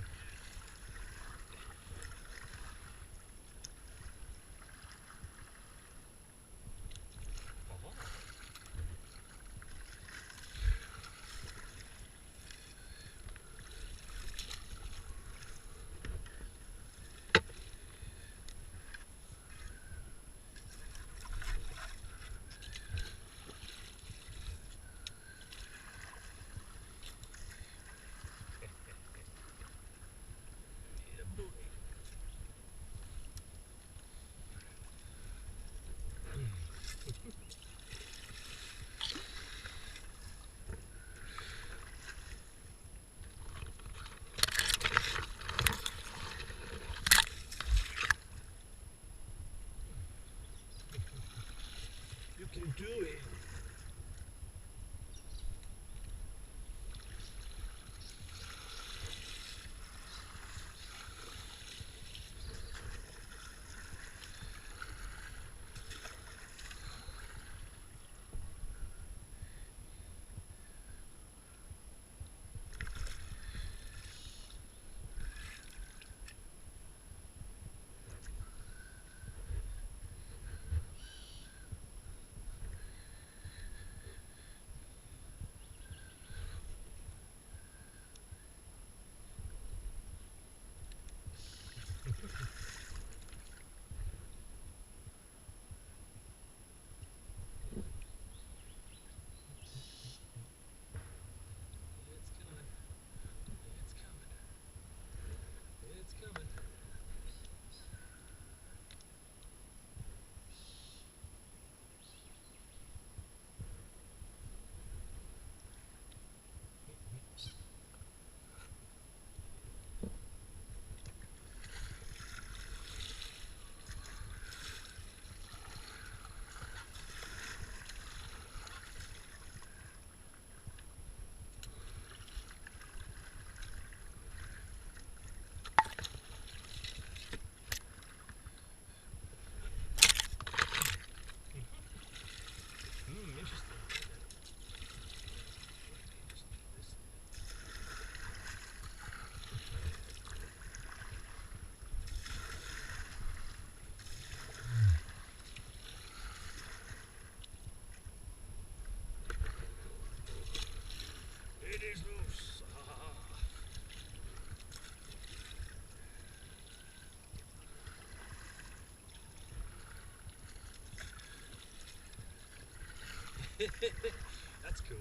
You can do it. It is loose. That's cool.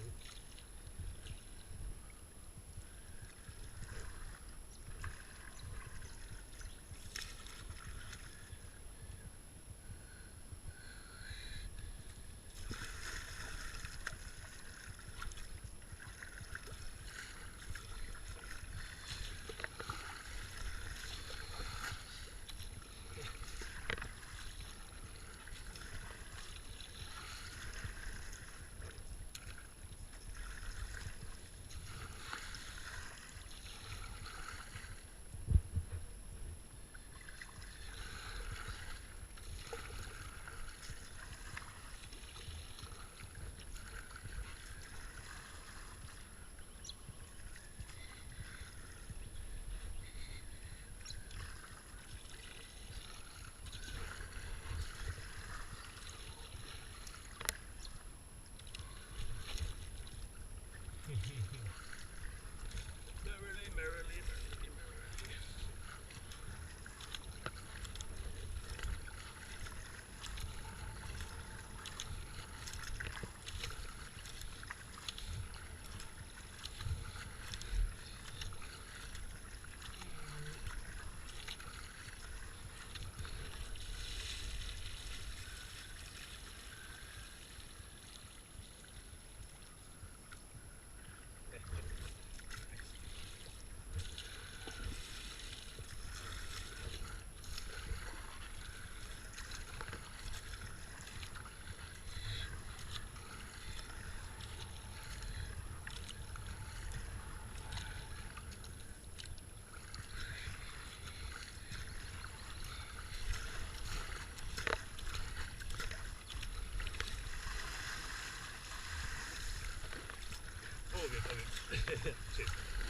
Cheers.